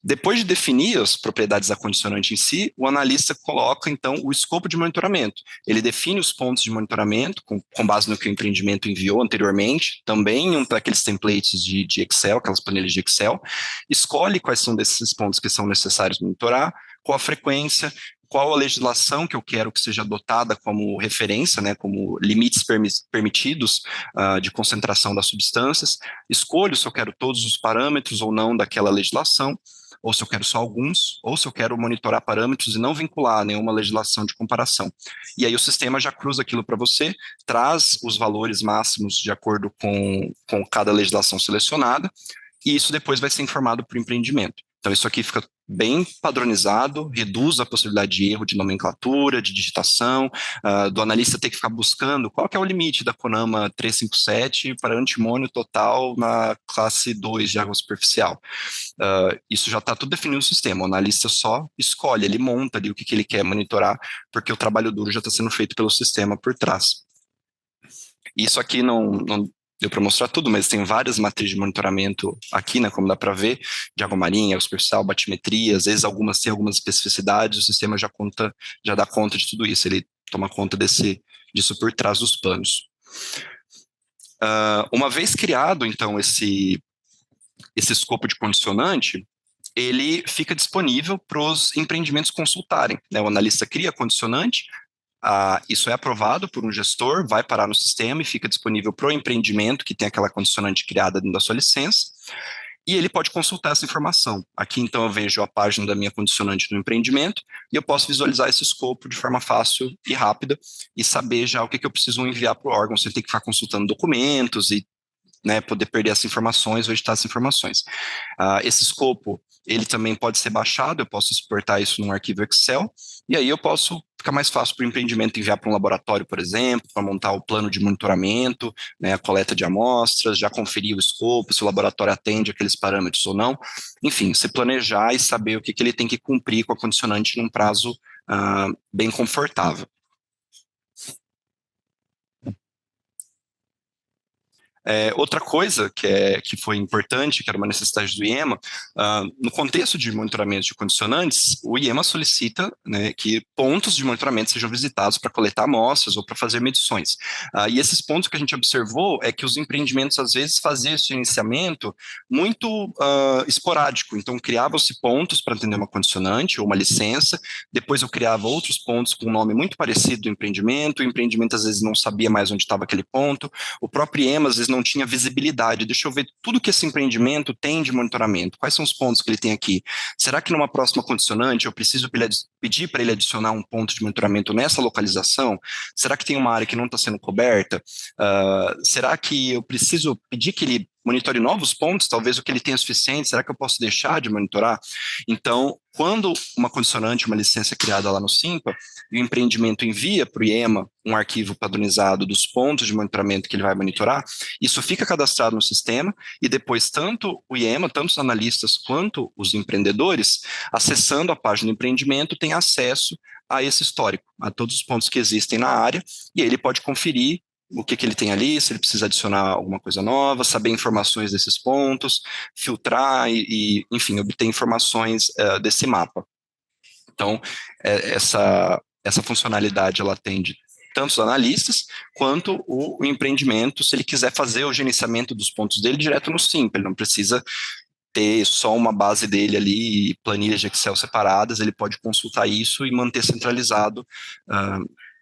Depois de definir as propriedades da condicionante em si, o analista coloca, então, o escopo de monitoramento. Ele define os pontos de monitoramento, com base no que o empreendimento enviou anteriormente, também um daqueles templates de Excel, aquelas planilhas de Excel, escolhe quais são desses pontos que são necessários monitorar, qual a frequência, qual a legislação que eu quero que seja adotada como referência, né, como limites permitidos de concentração das substâncias, escolho se eu quero todos os parâmetros ou não daquela legislação, ou se eu quero só alguns, ou se eu quero monitorar parâmetros e não vincular nenhuma legislação de comparação. E aí o sistema já cruza aquilo para você, traz os valores máximos de acordo com cada legislação selecionada, e isso depois vai ser informado para o empreendimento. Então isso aqui fica bem padronizado, reduz a possibilidade de erro de nomenclatura, de digitação, do analista ter que ficar buscando qual que é o limite da CONAMA 357 para antimônio total na classe 2 de água superficial. Isso já está tudo definido no sistema, o analista só escolhe, ele monta ali o que ele quer monitorar, porque o trabalho duro já está sendo feito pelo sistema por trás. Isso aqui não deu para mostrar tudo, mas tem várias matrizes de monitoramento aqui, né, como dá para ver, de água marinha, água superficial, batimetria, às vezes algumas têm algumas especificidades, o sistema já dá conta de tudo isso, ele toma conta disso por trás dos panos. Uma vez criado, então, esse escopo de condicionante, ele fica disponível para os empreendimentos consultarem, né, o analista cria condicionante, isso é aprovado por um gestor, vai parar no sistema e fica disponível para o empreendimento que tem aquela condicionante criada dentro da sua licença, e ele pode consultar essa informação. Aqui, então, eu vejo a página da minha condicionante no empreendimento e eu posso visualizar esse escopo de forma fácil e rápida e saber já o que eu preciso enviar para o órgão, sem ter que ficar consultando documentos e, né, poder perder essas informações ou editar essas informações. Esse escopo, ele também pode ser baixado, eu posso exportar isso num arquivo Excel, e aí eu posso ficar mais fácil para o empreendimento enviar para um laboratório, por exemplo, para montar o plano de monitoramento, né, a coleta de amostras, já conferir o escopo, se o laboratório atende aqueles parâmetros ou não. Enfim, se planejar e saber o que ele tem que cumprir com a condicionante num prazo bem confortável. Outra coisa que foi importante, que era uma necessidade do IEMA, no contexto de monitoramento de condicionantes, o IEMA solicita, né, que pontos de monitoramento sejam visitados para coletar amostras ou para fazer medições. E esses pontos que a gente observou é que os empreendimentos, às vezes, faziam esse iniciamento muito esporádico. Então, criavam-se pontos para atender uma condicionante ou uma licença, depois eu criava outros pontos com um nome muito parecido do empreendimento, o empreendimento, às vezes, não sabia mais onde estava aquele ponto, o próprio IEMA, às vezes, não tinha visibilidade. Deixa eu ver tudo que esse empreendimento tem de monitoramento. Quais são os pontos que ele tem aqui? Será que numa próxima condicionante eu preciso pedir para ele adicionar um ponto de monitoramento nessa localização? Será que tem uma área que não está sendo coberta? Será que eu preciso pedir que ele monitore novos pontos? Talvez o que ele tenha é suficiente. Será que eu posso deixar de monitorar? Então, quando uma condicionante, uma licença é criada lá no SIMPA, e o empreendimento envia para o IEMA um arquivo padronizado dos pontos de monitoramento que ele vai monitorar, isso fica cadastrado no sistema e depois tanto o IEMA, tanto os analistas quanto os empreendedores, acessando a página do empreendimento, têm acesso a esse histórico, a todos os pontos que existem na área, e aí ele pode conferir o que ele tem ali, se ele precisa adicionar alguma coisa nova, saber informações desses pontos, filtrar e enfim, obter informações desse mapa. Então, essa funcionalidade, ela atende tanto os analistas, quanto o empreendimento, se ele quiser fazer o gerenciamento dos pontos dele direto no SIMPA, ele não precisa ter só uma base dele ali, planilhas de Excel separadas, ele pode consultar isso e manter centralizado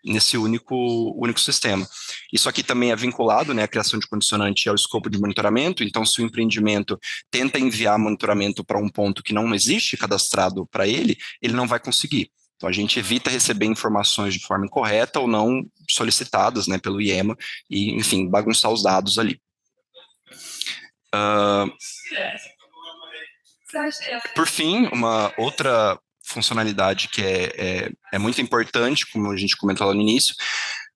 nesse único sistema. Isso aqui também é vinculado, né, a criação de condicionante ao escopo de monitoramento, então se o empreendimento tenta enviar monitoramento para um ponto que não existe cadastrado para ele não vai conseguir. Então a gente evita receber informações de forma incorreta ou não solicitadas, né, pelo IEMA e, enfim, bagunçar os dados ali. Por fim, uma outra funcionalidade que é muito importante, como a gente comentou lá no início,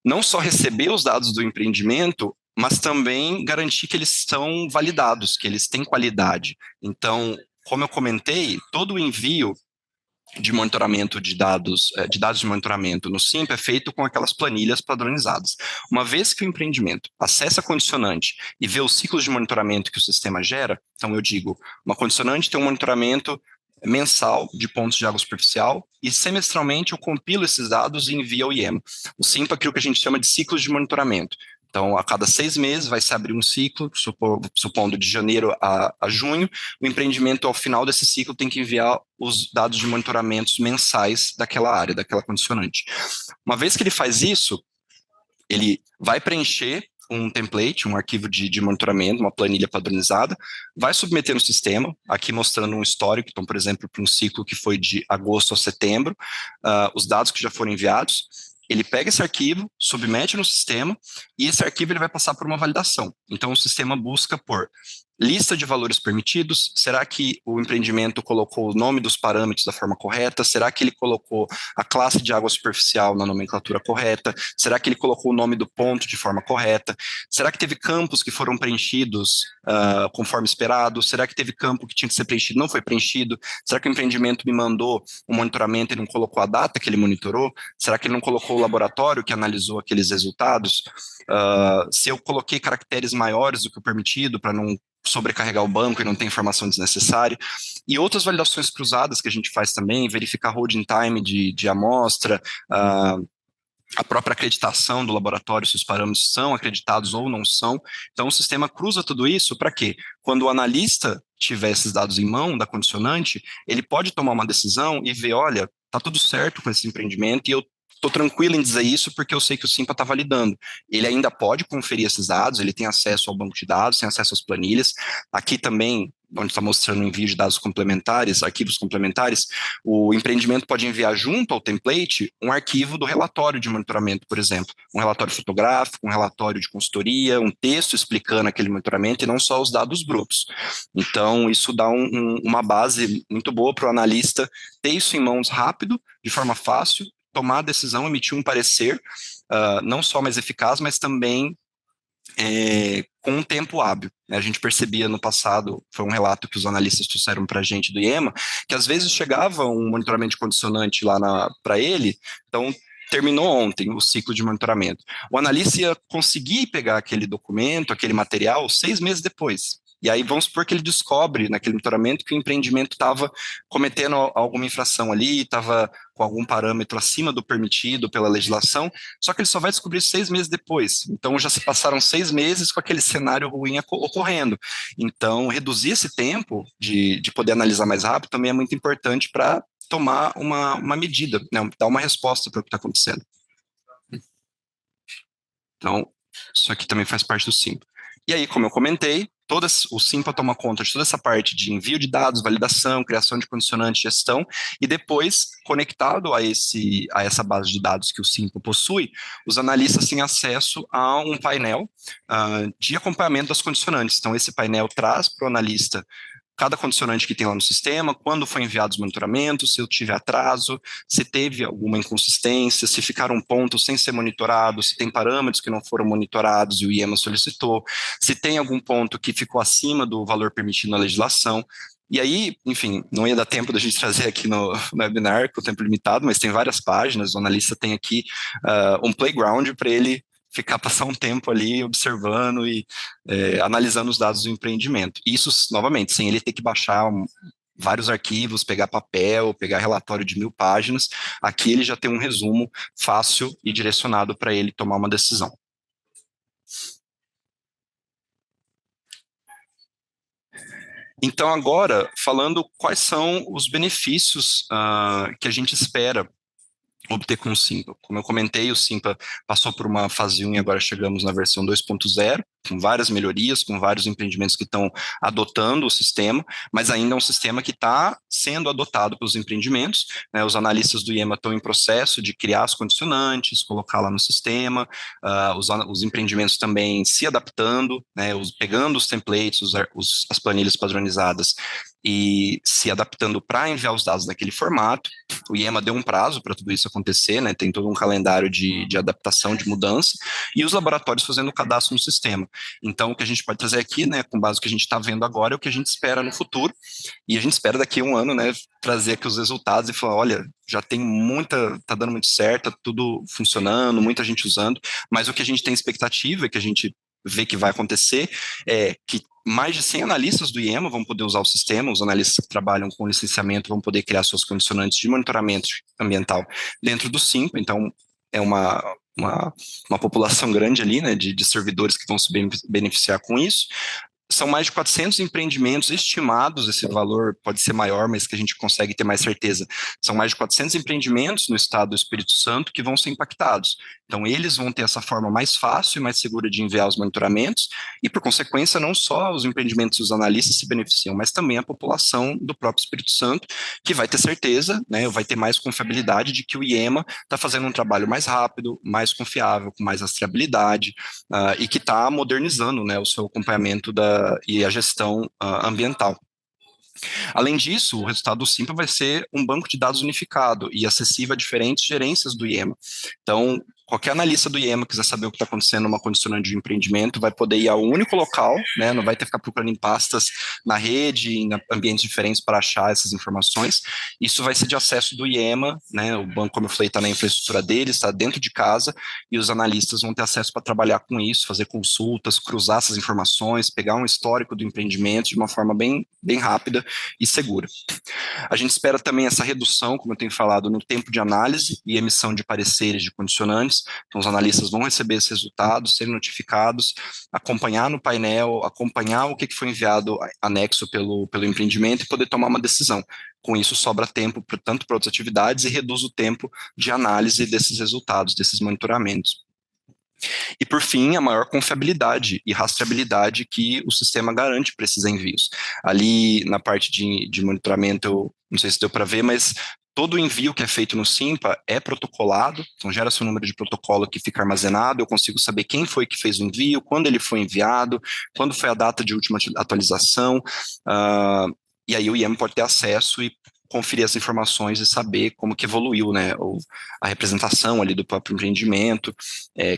não só receber os dados do empreendimento, mas também garantir que eles são validados, que eles têm qualidade. Então, como eu comentei, todo o envio de monitoramento de dados de monitoramento no SIMPA é feito com aquelas planilhas padronizadas. Uma vez que o empreendimento acessa a condicionante e vê os ciclos de monitoramento que o sistema gera, então eu digo, uma condicionante tem um monitoramento mensal de pontos de água superficial e semestralmente eu compilo esses dados e envio ao IEMA. O SIMPA cria o que a gente chama de ciclos de monitoramento. Então, a cada 6 meses vai se abrir um ciclo, supondo de janeiro a junho, o empreendimento, ao final desse ciclo, tem que enviar os dados de monitoramentos mensais daquela área, daquela condicionante. Uma vez que ele faz isso, ele vai preencher um template, um arquivo de monitoramento, uma planilha padronizada, vai submeter no sistema, aqui mostrando um histórico, então, por exemplo, para um ciclo que foi de agosto a setembro, os dados que já foram enviados. Ele pega esse arquivo, submete no sistema, e esse arquivo ele vai passar por uma validação. Então, o sistema busca por lista de valores permitidos. Será que o empreendimento colocou o nome dos parâmetros da forma correta? Será que ele colocou a classe de água superficial na nomenclatura correta? Será que ele colocou o nome do ponto de forma correta? Será que teve campos que foram preenchidos conforme esperado? Será que teve campo que tinha que ser preenchido e não foi preenchido? Será que o empreendimento me mandou um monitoramento e não colocou a data que ele monitorou? Será que ele não colocou o laboratório que analisou aqueles resultados? Se eu coloquei caracteres maiores do que o permitido para não sobrecarregar o banco e não ter informação desnecessária, e outras validações cruzadas que a gente faz também, verificar holding time de amostra, a própria acreditação do laboratório, se os parâmetros são acreditados ou não são. Então, o sistema cruza tudo isso para quê? Quando o analista tiver esses dados em mão da condicionante, ele pode tomar uma decisão e ver, olha, está tudo certo com esse empreendimento e eu estou tranquilo em dizer isso porque eu sei que o Simpa está validando. Ele ainda pode conferir esses dados, ele tem acesso ao banco de dados, tem acesso às planilhas. Aqui também, onde está mostrando o envio de dados complementares, arquivos complementares, o empreendimento pode enviar junto ao template um arquivo do relatório de monitoramento, por exemplo. Um relatório fotográfico, um relatório de consultoria, um texto explicando aquele monitoramento e não só os dados brutos. Então, isso dá uma base muito boa para o analista ter isso em mãos rápido, de forma fácil, tomar a decisão, emitir um parecer, não só mais eficaz, mas também com um tempo hábil. A gente percebia no passado, foi um relato que os analistas trouxeram para a gente do IEMA, que às vezes chegava um monitoramento de condicionante lá para ele, então terminou ontem o ciclo de monitoramento. O analista ia conseguir pegar aquele documento, aquele material, 6 meses depois. E aí vamos supor que ele descobre naquele monitoramento que o empreendimento estava cometendo alguma infração ali, estava com algum parâmetro acima do permitido pela legislação, só que ele só vai descobrir 6 meses depois. Então já se passaram 6 meses com aquele cenário ruim ocorrendo. Então reduzir esse tempo de poder analisar mais rápido também é muito importante para tomar uma medida, né, dar uma resposta para o que está acontecendo. Então, isso aqui também faz parte do Simpa. E aí, como eu comentei, o Simpa toma conta de toda essa parte de envio de dados, validação, criação de condicionante, gestão, e depois, conectado a essa base de dados que o Simpa possui, os analistas têm acesso a um painel de acompanhamento das condicionantes. Então, esse painel traz para o analista cada condicionante que tem lá no sistema, quando foi enviado os monitoramentos, se eu tive atraso, se teve alguma inconsistência, se ficaram pontos sem ser monitorados, se tem parâmetros que não foram monitorados e o IEMA solicitou, se tem algum ponto que ficou acima do valor permitido na legislação. E aí, enfim, não ia dar tempo da gente trazer aqui no webinar, com o tempo limitado, mas tem várias páginas, o analista tem aqui um playground para ele passar um tempo ali observando e analisando os dados do empreendimento. Isso, novamente, sem ele ter que baixar vários arquivos, pegar papel, pegar relatório de 1000 páginas, aqui ele já tem um resumo fácil e direcionado para ele tomar uma decisão. Então, agora, falando quais são os benefícios que a gente espera obter com o Simpa. Como eu comentei, o Simpa passou por uma fase 1 e agora chegamos na versão 2.0, com várias melhorias, com vários empreendimentos que estão adotando o sistema, mas ainda é um sistema que está sendo adotado pelos empreendimentos, né? Os analistas do IEMA estão em processo de criar as condicionantes, colocar lá no sistema, os empreendimentos também se adaptando, né? Pegando os templates, as planilhas padronizadas e se adaptando para enviar os dados naquele formato. O IEMA deu um prazo para tudo isso acontecer, né? Tem todo um calendário de adaptação, de mudança, e os laboratórios fazendo o cadastro no sistema. Então, o que a gente pode trazer aqui, né, com base no que a gente está vendo agora, é o que a gente espera no futuro, e a gente espera daqui a um ano, né, trazer aqui os resultados e falar, olha, já tem tá dando muito certo, tá tudo funcionando, muita gente usando, mas o que a gente tem expectativa, que a gente vê que vai acontecer, é que mais de 100 analistas do IEMA vão poder usar o sistema, os analistas que trabalham com licenciamento vão poder criar suas condicionantes de monitoramento ambiental dentro do Simpa. Então, uma população grande ali, né, de servidores que vão se beneficiar com isso. São mais de 400 empreendimentos estimados, esse valor pode ser maior, mas que a gente consegue ter mais certeza. São mais de 400 empreendimentos no estado do Espírito Santo que vão ser impactados. Então, eles vão ter essa forma mais fácil e mais segura de enviar os monitoramentos, e, por consequência, não só os empreendimentos e os analistas se beneficiam, mas também a população do próprio Espírito Santo, que vai ter certeza, né, vai ter mais confiabilidade de que o IEMA está fazendo um trabalho mais rápido, mais confiável, com mais rastreabilidade, e que está modernizando, né, o seu acompanhamento e a gestão ambiental. Além disso, o resultado do Simpa vai ser um banco de dados unificado e acessível a diferentes gerências do IEMA. Então, qualquer analista do IEMA quiser saber o que está acontecendo numa condicionante de um empreendimento, vai poder ir a um único local, né, não vai ter que ficar procurando em pastas na rede, em ambientes diferentes para achar essas informações. Isso vai ser de acesso do IEMA, né, o banco, como eu falei, está na infraestrutura deles, está dentro de casa, e os analistas vão ter acesso para trabalhar com isso, fazer consultas, cruzar essas informações, pegar um histórico do empreendimento de uma forma bem rápida e segura. A gente espera também essa redução, como eu tenho falado, no tempo de análise e emissão de pareceres de condicionantes. Então, os analistas vão receber esses resultados, serem notificados, acompanhar no painel, acompanhar o que foi enviado anexo pelo empreendimento e poder tomar uma decisão. Com isso, sobra tempo tanto para outras atividades e reduz o tempo de análise desses resultados, desses monitoramentos. E, por fim, a maior confiabilidade e rastreabilidade que o sistema garante para esses envios. Ali, na parte de monitoramento, eu não sei se deu para ver, mas todo o envio que é feito no Simpa é protocolado, então gera-se um número de protocolo que fica armazenado, eu consigo saber quem foi que fez o envio, quando ele foi enviado, quando foi a data de última atualização, e aí o IEM pode ter acesso e conferir as informações e saber como que evoluiu, né, a representação ali do próprio empreendimento,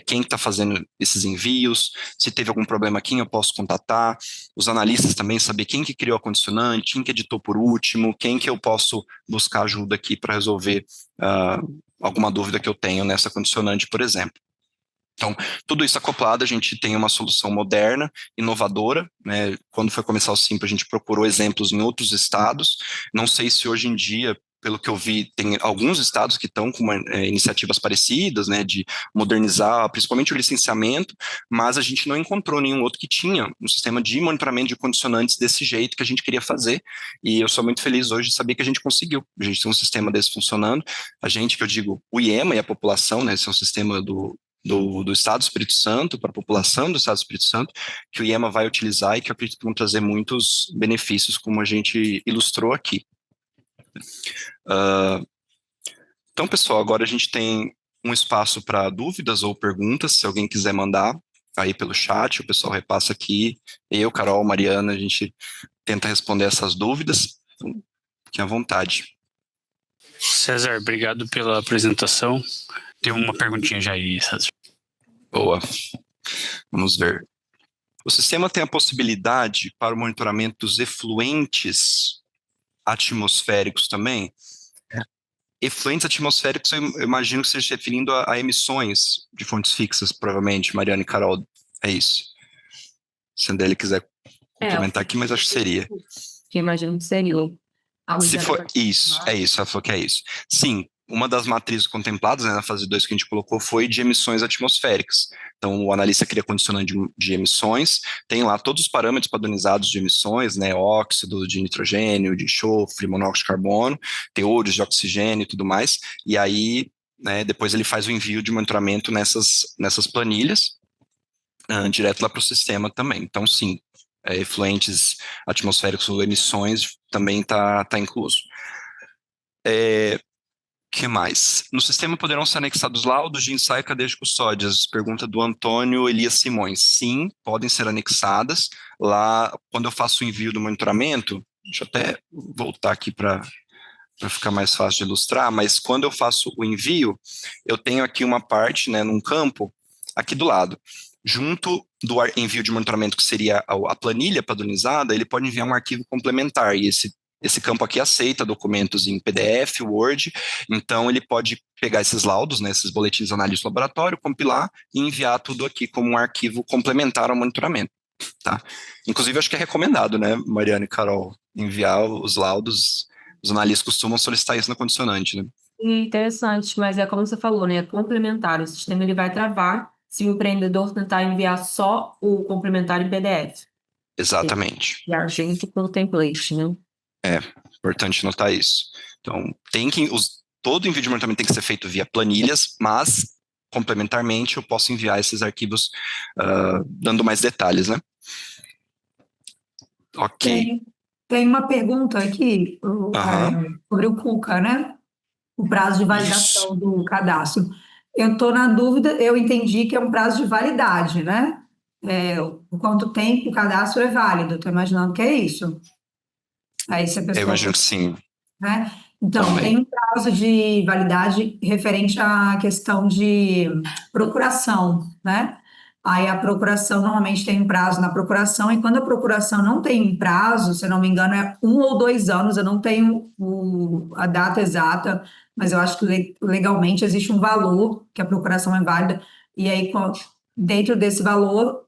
quem está fazendo esses envios, se teve algum problema, quem eu posso contatar, os analistas também saber quem que criou a condicionante, quem que editou por último, quem que eu posso buscar ajuda aqui para resolver alguma dúvida que eu tenho nessa condicionante, por exemplo. Então, tudo isso acoplado, a gente tem uma solução moderna, inovadora, né? Quando foi começar o Simpa, a gente procurou exemplos em outros estados, não sei se hoje em dia, pelo que eu vi, tem alguns estados que estão com iniciativas parecidas, né, de modernizar, principalmente o licenciamento, mas a gente não encontrou nenhum outro que tinha um sistema de monitoramento de condicionantes desse jeito que a gente queria fazer, e eu sou muito feliz hoje de saber que a gente conseguiu, a gente tem um sistema desse funcionando, a gente, que eu digo, o IEMA e a população, né, esse é um sistema do Estado do Espírito Santo, para a população do Estado do Espírito Santo, que o IEMA vai utilizar e que eu acredito que vão trazer muitos benefícios, como a gente ilustrou aqui. Então, pessoal, agora a gente tem um espaço para dúvidas ou perguntas, se alguém quiser mandar aí pelo chat, o pessoal repassa aqui, eu, Carol, Mariana, a gente tenta responder essas dúvidas, então, fiquem à vontade. César, obrigado pela apresentação. Tem uma perguntinha já aí, César. Boa. Vamos ver. O sistema tem a possibilidade para o monitoramento dos efluentes atmosféricos também? Efluentes atmosféricos, eu imagino que seja referindo a emissões de fontes fixas, provavelmente, Mariana e Carol. É isso. Se a Andele quiser complementar aqui, mas acho que seria. Que imagino que seria. Se for isso, ela falou que é isso. Sim, uma das matrizes contempladas, né, na fase 2 que a gente colocou foi de emissões atmosféricas. Então, o analista cria condicionante de emissões, tem lá todos os parâmetros padronizados de emissões, né, óxido de nitrogênio, de enxofre, monóxido de carbono, teores de oxigênio e tudo mais, e aí, né, depois ele faz o envio de monitoramento nessas planilhas, direto lá para o sistema também. Então, sim, efluentes atmosféricos ou emissões também está incluso. Que mais? No sistema poderão ser anexados laudos de ensaio e cadeia de custódias? Pergunta do Antônio Elias Simões. Sim, podem ser anexadas. Lá, quando eu faço o envio do monitoramento, deixa eu até voltar aqui para ficar mais fácil de ilustrar, mas quando eu faço o envio, eu tenho aqui uma parte, né, num campo, aqui do lado. Junto do envio de monitoramento, que seria a planilha padronizada, ele pode enviar um arquivo complementar, e esse campo aqui aceita documentos em PDF, Word, então ele pode pegar esses laudos, né, esses boletins de análise do laboratório, compilar e enviar tudo aqui como um arquivo complementar ao monitoramento. Tá? Inclusive, acho que é recomendado, né, Mariana e Carol, enviar os laudos, os analistas costumam solicitar isso na condicionante, né? Interessante, mas é como você falou, né? É complementar. O sistema ele vai travar se o empreendedor tentar enviar só o complementar em PDF. Exatamente. E a gente pelo template, né? Importante notar isso. Então, todo envio de monitoramento tem que ser feito via planilhas, mas, complementarmente, eu posso enviar esses arquivos dando mais detalhes, né? Ok. Tem uma pergunta aqui Aham. sobre o Cuca, né? O prazo de Isso. validação do cadastro. Eu estou na dúvida, eu entendi que é um prazo de validade, né? O quanto tempo o cadastro é válido, estou imaginando que é isso. Aí se a Eu pessoa, imagino que sim, né? Então, tem também. um prazo de validade referente à questão de procuração, né? Aí a procuração normalmente tem um prazo na procuração, e quando a procuração não tem prazo, se eu não me engano, é 1 ou 2 anos, eu não tenho a data exata, mas eu acho que legalmente existe um valor que a procuração é válida, e aí dentro desse valor,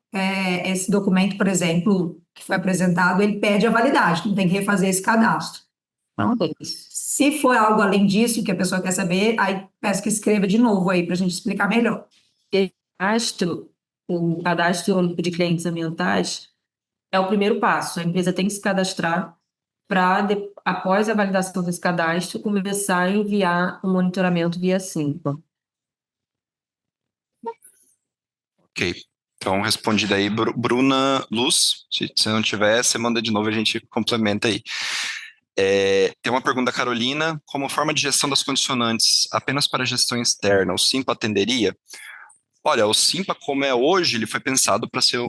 esse documento, por exemplo, que foi apresentado, ele perde a validade, não tem que refazer esse cadastro. Se for algo além disso que a pessoa quer saber, aí peço que escreva de novo aí para a gente explicar melhor. Cadastro, o cadastro único de clientes ambientais é o primeiro passo. A empresa tem que se cadastrar para, após a validação desse cadastro, começar a enviar o monitoramento via Simpa. Ok. Então, respondida aí, Bruna Luz. Se você não tiver, você manda de novo, a gente complementa aí. Tem uma pergunta da Carolina. Como forma de gestão das condicionantes apenas para gestão externa, o Simpa atenderia? Olha, o Simpa, como é hoje, ele foi pensado para ser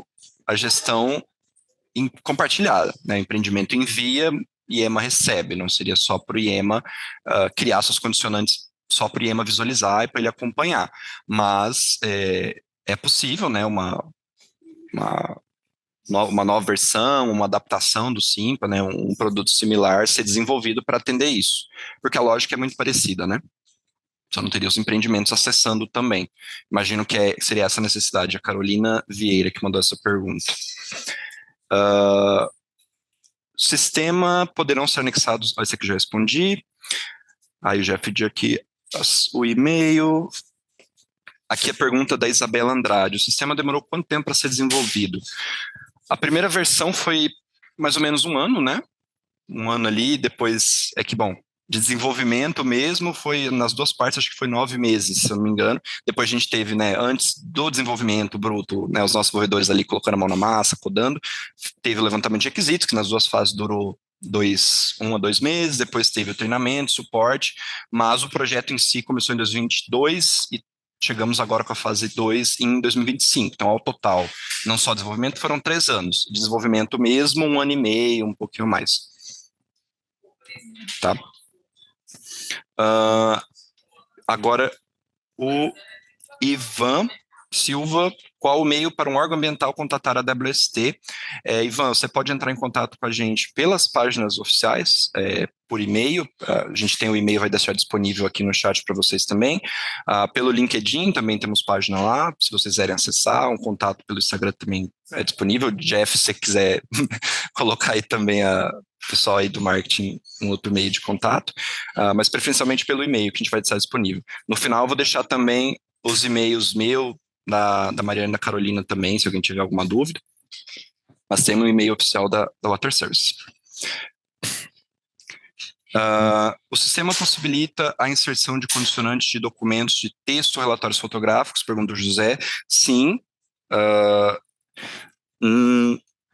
a gestão compartilhada, né? Empreendimento envia, IEMA recebe, não seria só para o IEMA criar suas condicionantes, só para o IEMA visualizar e para ele acompanhar. Mas é possível, né, uma nova versão, uma adaptação do Simpa, né, um produto similar ser desenvolvido para atender isso, porque a lógica é muito parecida, né? Só não teria os empreendimentos acessando também. Imagino que seria essa a necessidade. A Carolina Vieira que mandou essa pergunta. Sistema poderão ser anexados. Esse aqui já respondi. Aí eu já pedi aqui o e-mail. Aqui a pergunta da Isabela Andrade. O sistema demorou quanto tempo para ser desenvolvido? A primeira versão foi mais ou menos 1 ano, né? 1 ano ali, depois bom, de desenvolvimento mesmo, foi nas duas partes, acho que foi 9 meses, se eu não me engano. Depois a gente teve, né, antes do desenvolvimento bruto, né, os nossos desenvolvedores ali colocando a mão na massa, codando. Teve o levantamento de requisitos, que nas duas fases durou 1 a 2 meses, depois teve o treinamento, suporte, mas o projeto em si começou em 2022 e chegamos agora com a fase 2 em 2025. Então, ao total, não só desenvolvimento, foram 3 anos. Desenvolvimento mesmo, 1 ano e meio, um pouquinho mais. Tá? Agora, o Ivan Silva, qual o meio para um órgão ambiental contatar a WST? Ivan, você pode entrar em contato com a gente pelas páginas oficiais, por e-mail, a gente tem o e-mail, vai deixar disponível aqui no chat para vocês também. Pelo LinkedIn também temos página lá, se vocês quiserem acessar, um contato pelo Instagram também é disponível. Jeff, se você quiser colocar aí também o pessoal aí do marketing, um outro meio de contato, mas preferencialmente pelo e-mail que a gente vai deixar disponível. No final eu vou deixar também os e-mails da Mariana e da Carolina também, se alguém tiver alguma dúvida, mas tem um e-mail oficial da Water Service. O sistema possibilita a inserção de condicionantes de documentos de texto, relatórios fotográficos? Pergunta o José. Sim.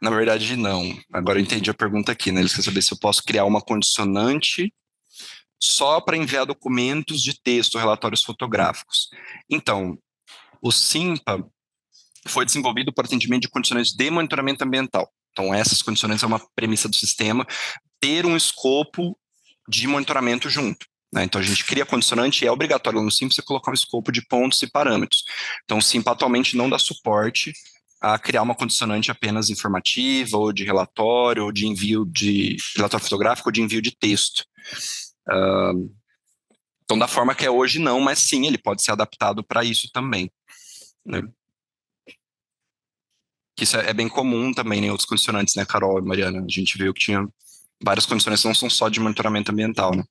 Na verdade, não. Agora eu entendi a pergunta aqui, né? Eles querem saber se eu posso criar uma condicionante só para enviar documentos de texto, relatórios fotográficos. Então, o Simpa foi desenvolvido para atendimento de condicionantes de monitoramento ambiental. Então, essas condicionantes é uma premissa do sistema, ter um escopo de monitoramento junto. Né? Então, a gente cria condicionante e é obrigatório no Simpa você colocar um escopo de pontos e parâmetros. Então, o Simpa atualmente não dá suporte a criar uma condicionante apenas informativa, ou de relatório, ou de envio de relatório fotográfico, ou de envio de texto. Então, da forma que é hoje, não, mas sim, ele pode ser adaptado para isso também. Né? Que isso é bem comum também em outros condicionantes, né, Carol e Mariana? A gente viu que tinha várias condições não são só de monitoramento ambiental, né?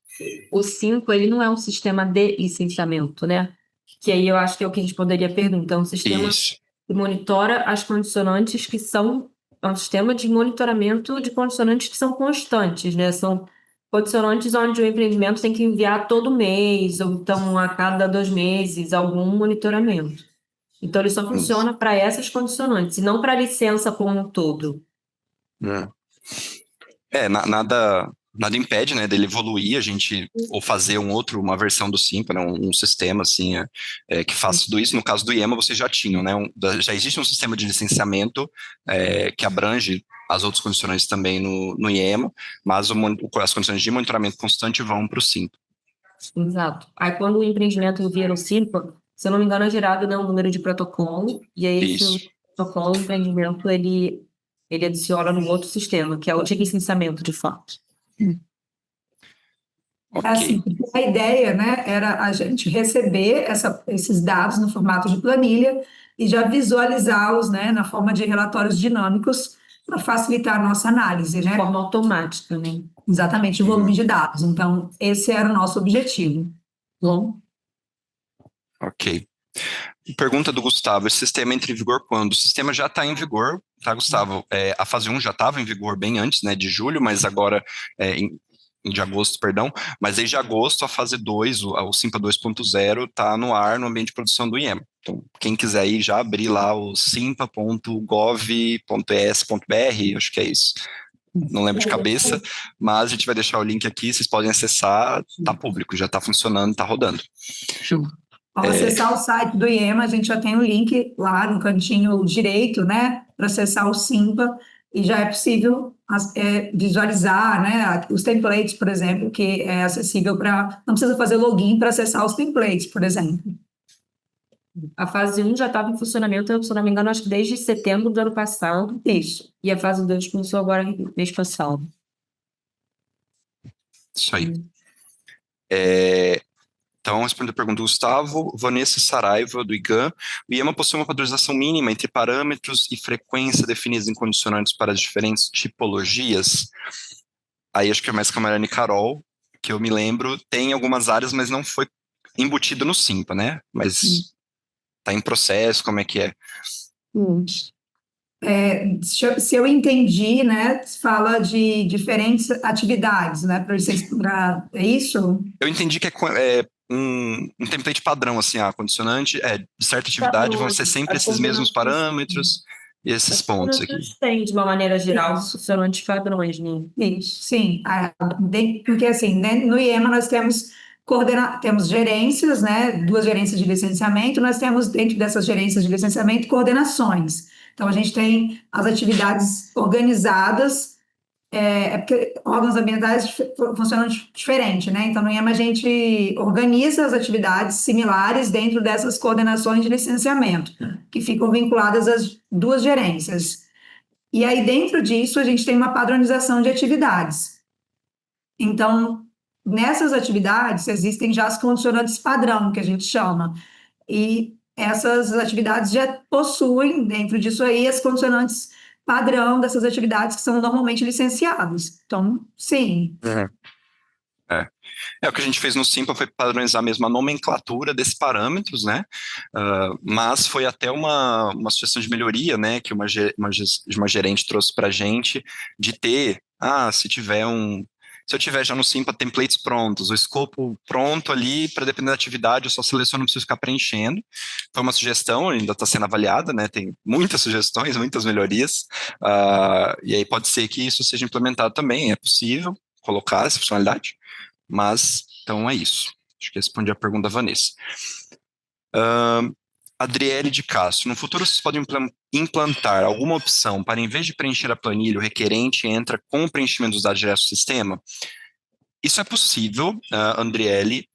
O 5, ele não é um sistema de licenciamento, né? Que aí eu acho que é o que a gente poderia perguntar. É um sistema Isso. que monitora as condicionantes que são... É um sistema de monitoramento de condicionantes que são constantes, né? São condicionantes onde o empreendimento tem que enviar todo mês, ou então a cada 2 meses, algum monitoramento. Então, ele só funciona para essas condicionantes, e não para a licença como um todo. Nada impede, né, dele evoluir, a gente, ou fazer uma versão do Simpa, né, um sistema, assim, que faça tudo isso. No caso do IEMA, vocês já tinham, né, já existe um sistema de licenciamento que abrange as outras condições também no IEMA, mas as condições de monitoramento constante vão para o Simpa. Exato. Aí, quando o empreendimento vira o Simpa, se eu não me engano, é gerado, né, um número de protocolo, e aí esse protocolo, o empreendimento, ele adiciona no outro sistema, que é o de licenciamento, de fato. Ok. Assim, a ideia, né, era a gente receber esses dados no formato de planilha e já visualizá-los, né, na forma de relatórios dinâmicos para facilitar a nossa análise, De né? forma automática, né? Exatamente, o volume de dados. Então, esse era o nosso objetivo. Bom, Ok. Pergunta do Gustavo, esse sistema entra em vigor quando? O sistema já está em vigor, tá, Gustavo? A fase 1 já estava em vigor bem antes, né, de julho, mas agora, de agosto, perdão, mas desde agosto a fase 2, o Simpa 2.0, está no ar no ambiente de produção do IEMA. Então, quem quiser aí já abrir lá o simpa.gov.es.br, acho que é isso. Não lembro de cabeça, mas a gente vai deixar o link aqui, vocês podem acessar, está público, já está funcionando, está rodando. Show. ao acessar o site do IEMA, a gente já tem o link lá no cantinho direito, né, para acessar o Simpa, e já é possível visualizar, né, os templates, por exemplo, que é acessível para... Não precisa fazer login para acessar os templates, por exemplo. A fase 1 já estava em funcionamento, se eu não me engano, acho que desde setembro do ano passado. Isso. E a fase 2 começou agora mês passado. Isso aí. Então, respondendo a pergunta do Gustavo, Vanessa Saraiva, do IGAN, o IEMA possui uma padronização mínima entre parâmetros e frequência definidos em condicionantes para as diferentes tipologias. Aí acho que é mais Camarani e Carol, que eu me lembro, tem algumas áreas, mas não foi embutido no Simpa, né? Mas está em processo, como é que é? Se eu entendi, né, fala de diferentes atividades, né, é isso? Eu entendi que é um template padrão, assim, a condicionante de certa atividade vão ser sempre esses mesmos parâmetros e esses pontos aqui. Tem, de uma maneira geral, condicionantes padrões, né? Isso, sim. Porque, assim, né, no IEMA nós temos gerências, né, 2 gerências de licenciamento, nós temos, dentro dessas gerências de licenciamento, coordenações. Então, a gente tem as atividades organizadas, porque órgãos ambientais funcionam diferente, né? Então, no IEMA a gente organiza as atividades similares dentro dessas coordenações de licenciamento, que ficam vinculadas às 2 gerências. E aí, dentro disso, a gente tem uma padronização de atividades. Então, nessas atividades, existem já as condicionantes padrão, que a gente chama. E essas atividades já possuem, dentro disso aí, as condicionantes padrão dessas atividades que são normalmente licenciadas. Então, sim. O que a gente fez no Simpa foi padronizar mesmo a nomenclatura desses parâmetros, né? Mas foi até uma sugestão de melhoria, né? Que uma gerente trouxe para a gente, de ter, se eu tiver já no Simpa templates prontos, o escopo pronto ali, para depender da atividade, eu só seleciono, não preciso ficar preenchendo. Foi uma sugestão, ainda está sendo avaliada, né? Tem muitas sugestões, muitas melhorias, e aí pode ser que isso seja implementado também, é possível colocar essa funcionalidade. Mas, então é isso. Acho que respondi a pergunta da Vanessa. Adriele de Castro. No futuro, vocês podem implantar alguma opção para, em vez de preencher a planilha, o requerente entra com o preenchimento dos dados diretos do sistema? Isso é possível, Adriele.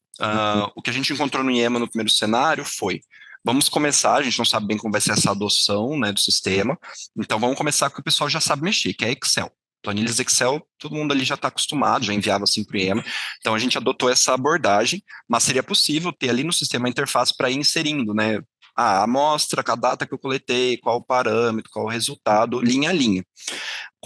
O que a gente encontrou no IEMA no primeiro cenário foi: vamos começar, a gente não sabe bem como vai ser essa adoção, né, do sistema, então vamos começar com o que o pessoal já sabe mexer, que é Excel. Planilhas Excel, todo mundo ali já está acostumado, já enviava assim para o IEMA, então a gente adotou essa abordagem, mas seria possível ter ali no sistema a interface para ir inserindo, né, a amostra, a data que eu coletei, qual o parâmetro, qual o resultado, linha a linha.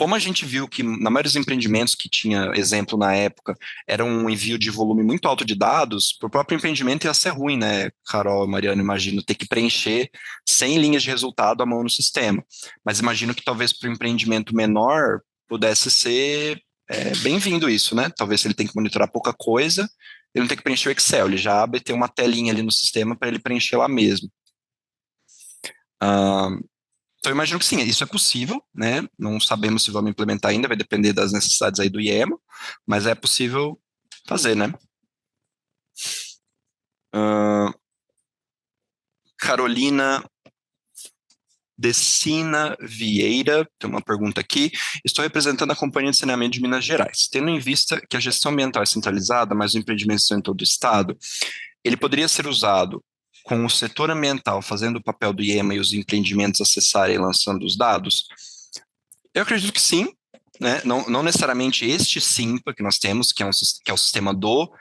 como a gente viu que na maioria dos empreendimentos que tinha exemplo na época, era um envio de volume muito alto de dados, para o próprio empreendimento ia ser ruim, né, Carol, Mariana, imagino, ter que preencher 100 linhas de resultado à mão no sistema. Mas imagino que talvez para o empreendimento menor pudesse ser bem-vindo isso, né? Talvez se ele tem que monitorar pouca coisa, ele não tem que preencher o Excel, ele já abre, tem uma telinha ali no sistema para ele preencher lá mesmo. Então, eu imagino que sim, isso é possível, né? Não sabemos se vamos implementar ainda, vai depender das necessidades aí do IEMA, mas é possível fazer, né? Carolina Decina Vieira, tem uma pergunta aqui. Estou representando a Companhia de Saneamento de Minas Gerais. Tendo em vista que a gestão ambiental é centralizada, mas os empreendimentos são em todo o estado, ele poderia ser usado com o setor ambiental fazendo o papel do IEMA e os empreendimentos acessarem e lançando os dados? Eu acredito que sim, né? Não necessariamente este SIMPA que nós temos, que é o sistema do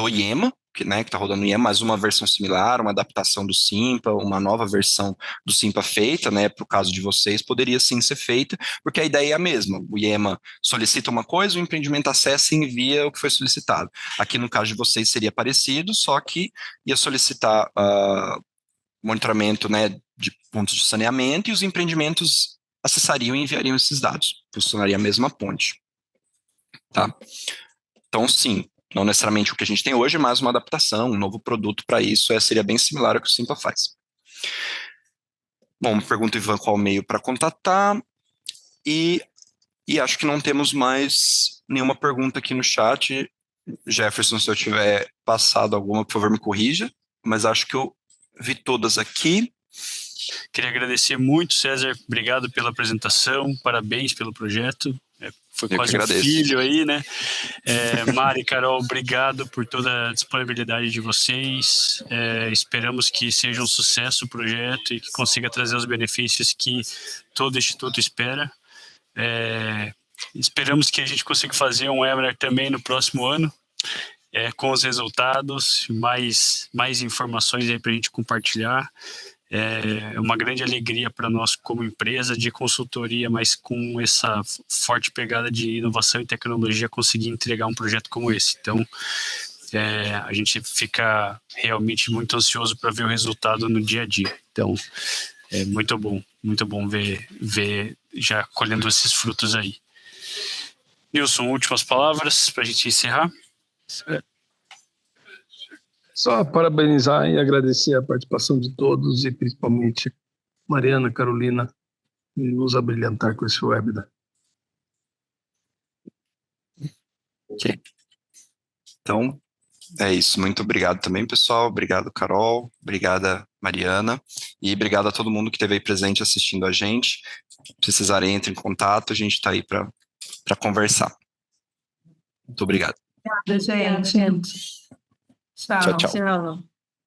IEMA, que está rodando no IEMA, mas uma versão similar, uma adaptação do SIMPA, uma nova versão do SIMPA feita, né, para o caso de vocês, poderia sim ser feita, porque a ideia é a mesma. O IEMA solicita uma coisa, o empreendimento acessa e envia o que foi solicitado. Aqui no caso de vocês seria parecido, só que ia solicitar monitoramento, né, de pontos de saneamento e os empreendimentos acessariam e enviariam esses dados. Funcionaria a mesma ponte. Tá? Então, sim, não necessariamente o que a gente tem hoje, mas uma adaptação, um novo produto para isso, seria bem similar ao que o Simpa faz. Bom, pergunta Ivan qual meio para contatar, e acho que não temos mais nenhuma pergunta aqui no chat. Jefferson, se eu tiver passado alguma, por favor, me corrija, mas acho que eu vi todas aqui. Queria agradecer muito, César, obrigado pela apresentação, parabéns pelo projeto. Foi quase um filho aí, né? Mari, Carol, obrigado por toda a disponibilidade de vocês. Esperamos que seja um sucesso o projeto e que consiga trazer os benefícios que todo instituto espera. Esperamos que a gente consiga fazer um webinar também no próximo ano, com os resultados, mais informações aí para a gente compartilhar. É uma grande alegria para nós como empresa de consultoria, mas com essa forte pegada de inovação e tecnologia, conseguir entregar um projeto como esse. Então, a gente fica realmente muito ansioso para ver o resultado no dia a dia. Então, é muito bom ver já colhendo esses frutos aí. Nilson, últimas palavras para a gente encerrar? Só parabenizar e agradecer a participação de todos e principalmente Mariana, Carolina, e nos abrilhantar com esse webinar. Ok. Então, é isso. Muito obrigado também, pessoal. Obrigado, Carol. Obrigada, Mariana. E obrigado a todo mundo que esteve aí presente assistindo a gente. Se precisarem, entre em contato. A gente está aí para conversar. Muito obrigado. Obrigada, gente. Tchau. Tchau.